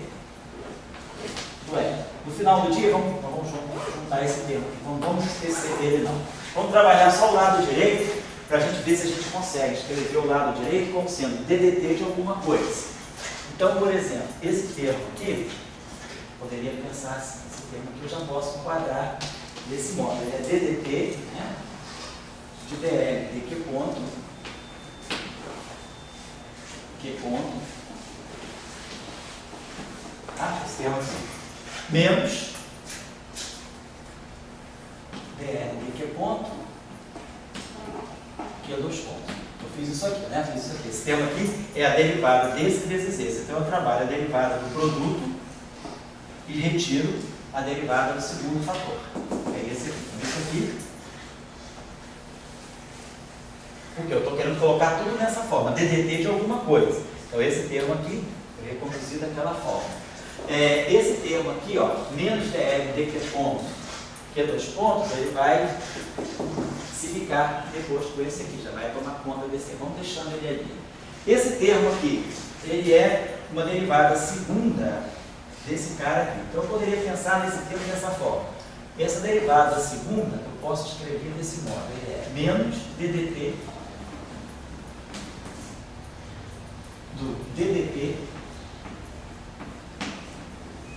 do E. No final do dia, vamos juntar esse termo aqui, não vamos esquecer dele não. Vamos trabalhar só o lado direito, para a gente ver se a gente consegue escrever o lado direito como sendo DDT de alguma coisa. Então, por exemplo, esse termo aqui, poderia pensar assim, esse termo aqui eu já posso enquadrar desse modo. Ele é DDT, né, de DL, de Q ponto, esse termo aqui, menos DL de Q ponto, Q dois pontos. Eu fiz isso aqui, né? Fiz isso aqui. Esse termo aqui é a derivada desse vezes esse. Então eu trabalho a derivada do produto e retiro a derivada do segundo fator. É esse aqui. Então, isso aqui. Porque eu estou querendo colocar tudo nessa forma, DDT de alguma coisa. Então esse termo aqui eu reconduzi daquela forma. Esse termo aqui, ó, menos DL dq ponto, Q2 pontos, ele vai se ligar depois com esse aqui, já vai tomar conta desse termo. Vamos deixando ele ali. Esse termo aqui, ele é uma derivada segunda desse cara aqui. Então eu poderia pensar nesse termo dessa forma. Essa derivada segunda, eu posso escrever desse modo. Ele é menos DDT do DDT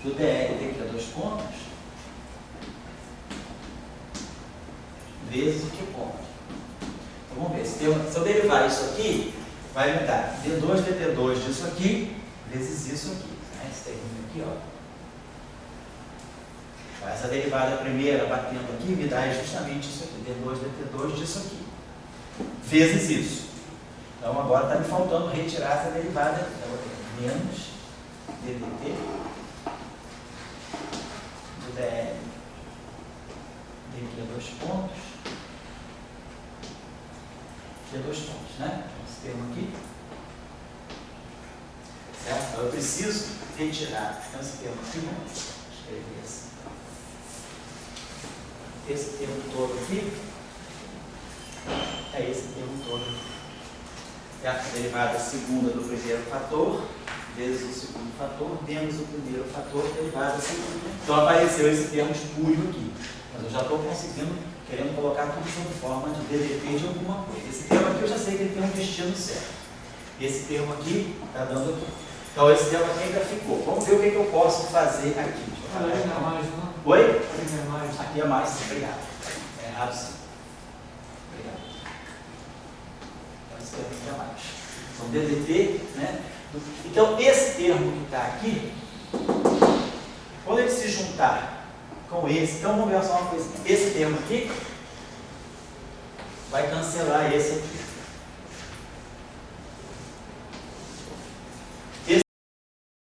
do DL daqui a dois pontos vezes o Q ponto. Então vamos ver, se eu derivar isso aqui, vai me dar D2 DT2 disso aqui, vezes isso aqui. Né? Esse termo aqui, ó. Essa derivada primeira batendo aqui me dá justamente isso aqui, D2 DT2 disso aqui, vezes isso. Então agora está me faltando retirar essa derivada aqui. Então eu tenho menos DDT do DL daqui a dois pontos, Q2 pontos, né? Esse termo aqui. Certo? Então eu preciso retirar esse termo aqui, vamos escrever assim. Esse termo todo aqui é esse termo todo aqui. É a derivada segunda do primeiro fator, vezes o segundo fator, menos o primeiro fator, derivada segunda. Então apareceu esse termo espúrio aqui. Mas eu já estou conseguindo, querendo colocar tudo sob forma de DDT de alguma coisa. Esse termo aqui eu já sei que ele tem um destino certo. Esse termo aqui está dando aqui. Então esse termo aqui ainda ficou. Vamos ver o que eu posso fazer aqui. Oi? Aqui é mais, obrigado. É errado sim. Obrigado. Então esse termo aqui é mais. Então DDT, né? Então esse termo que está aqui, quando ele se juntar com esse, então vamos ver só uma coisa. Esse termo aqui vai cancelar esse aqui.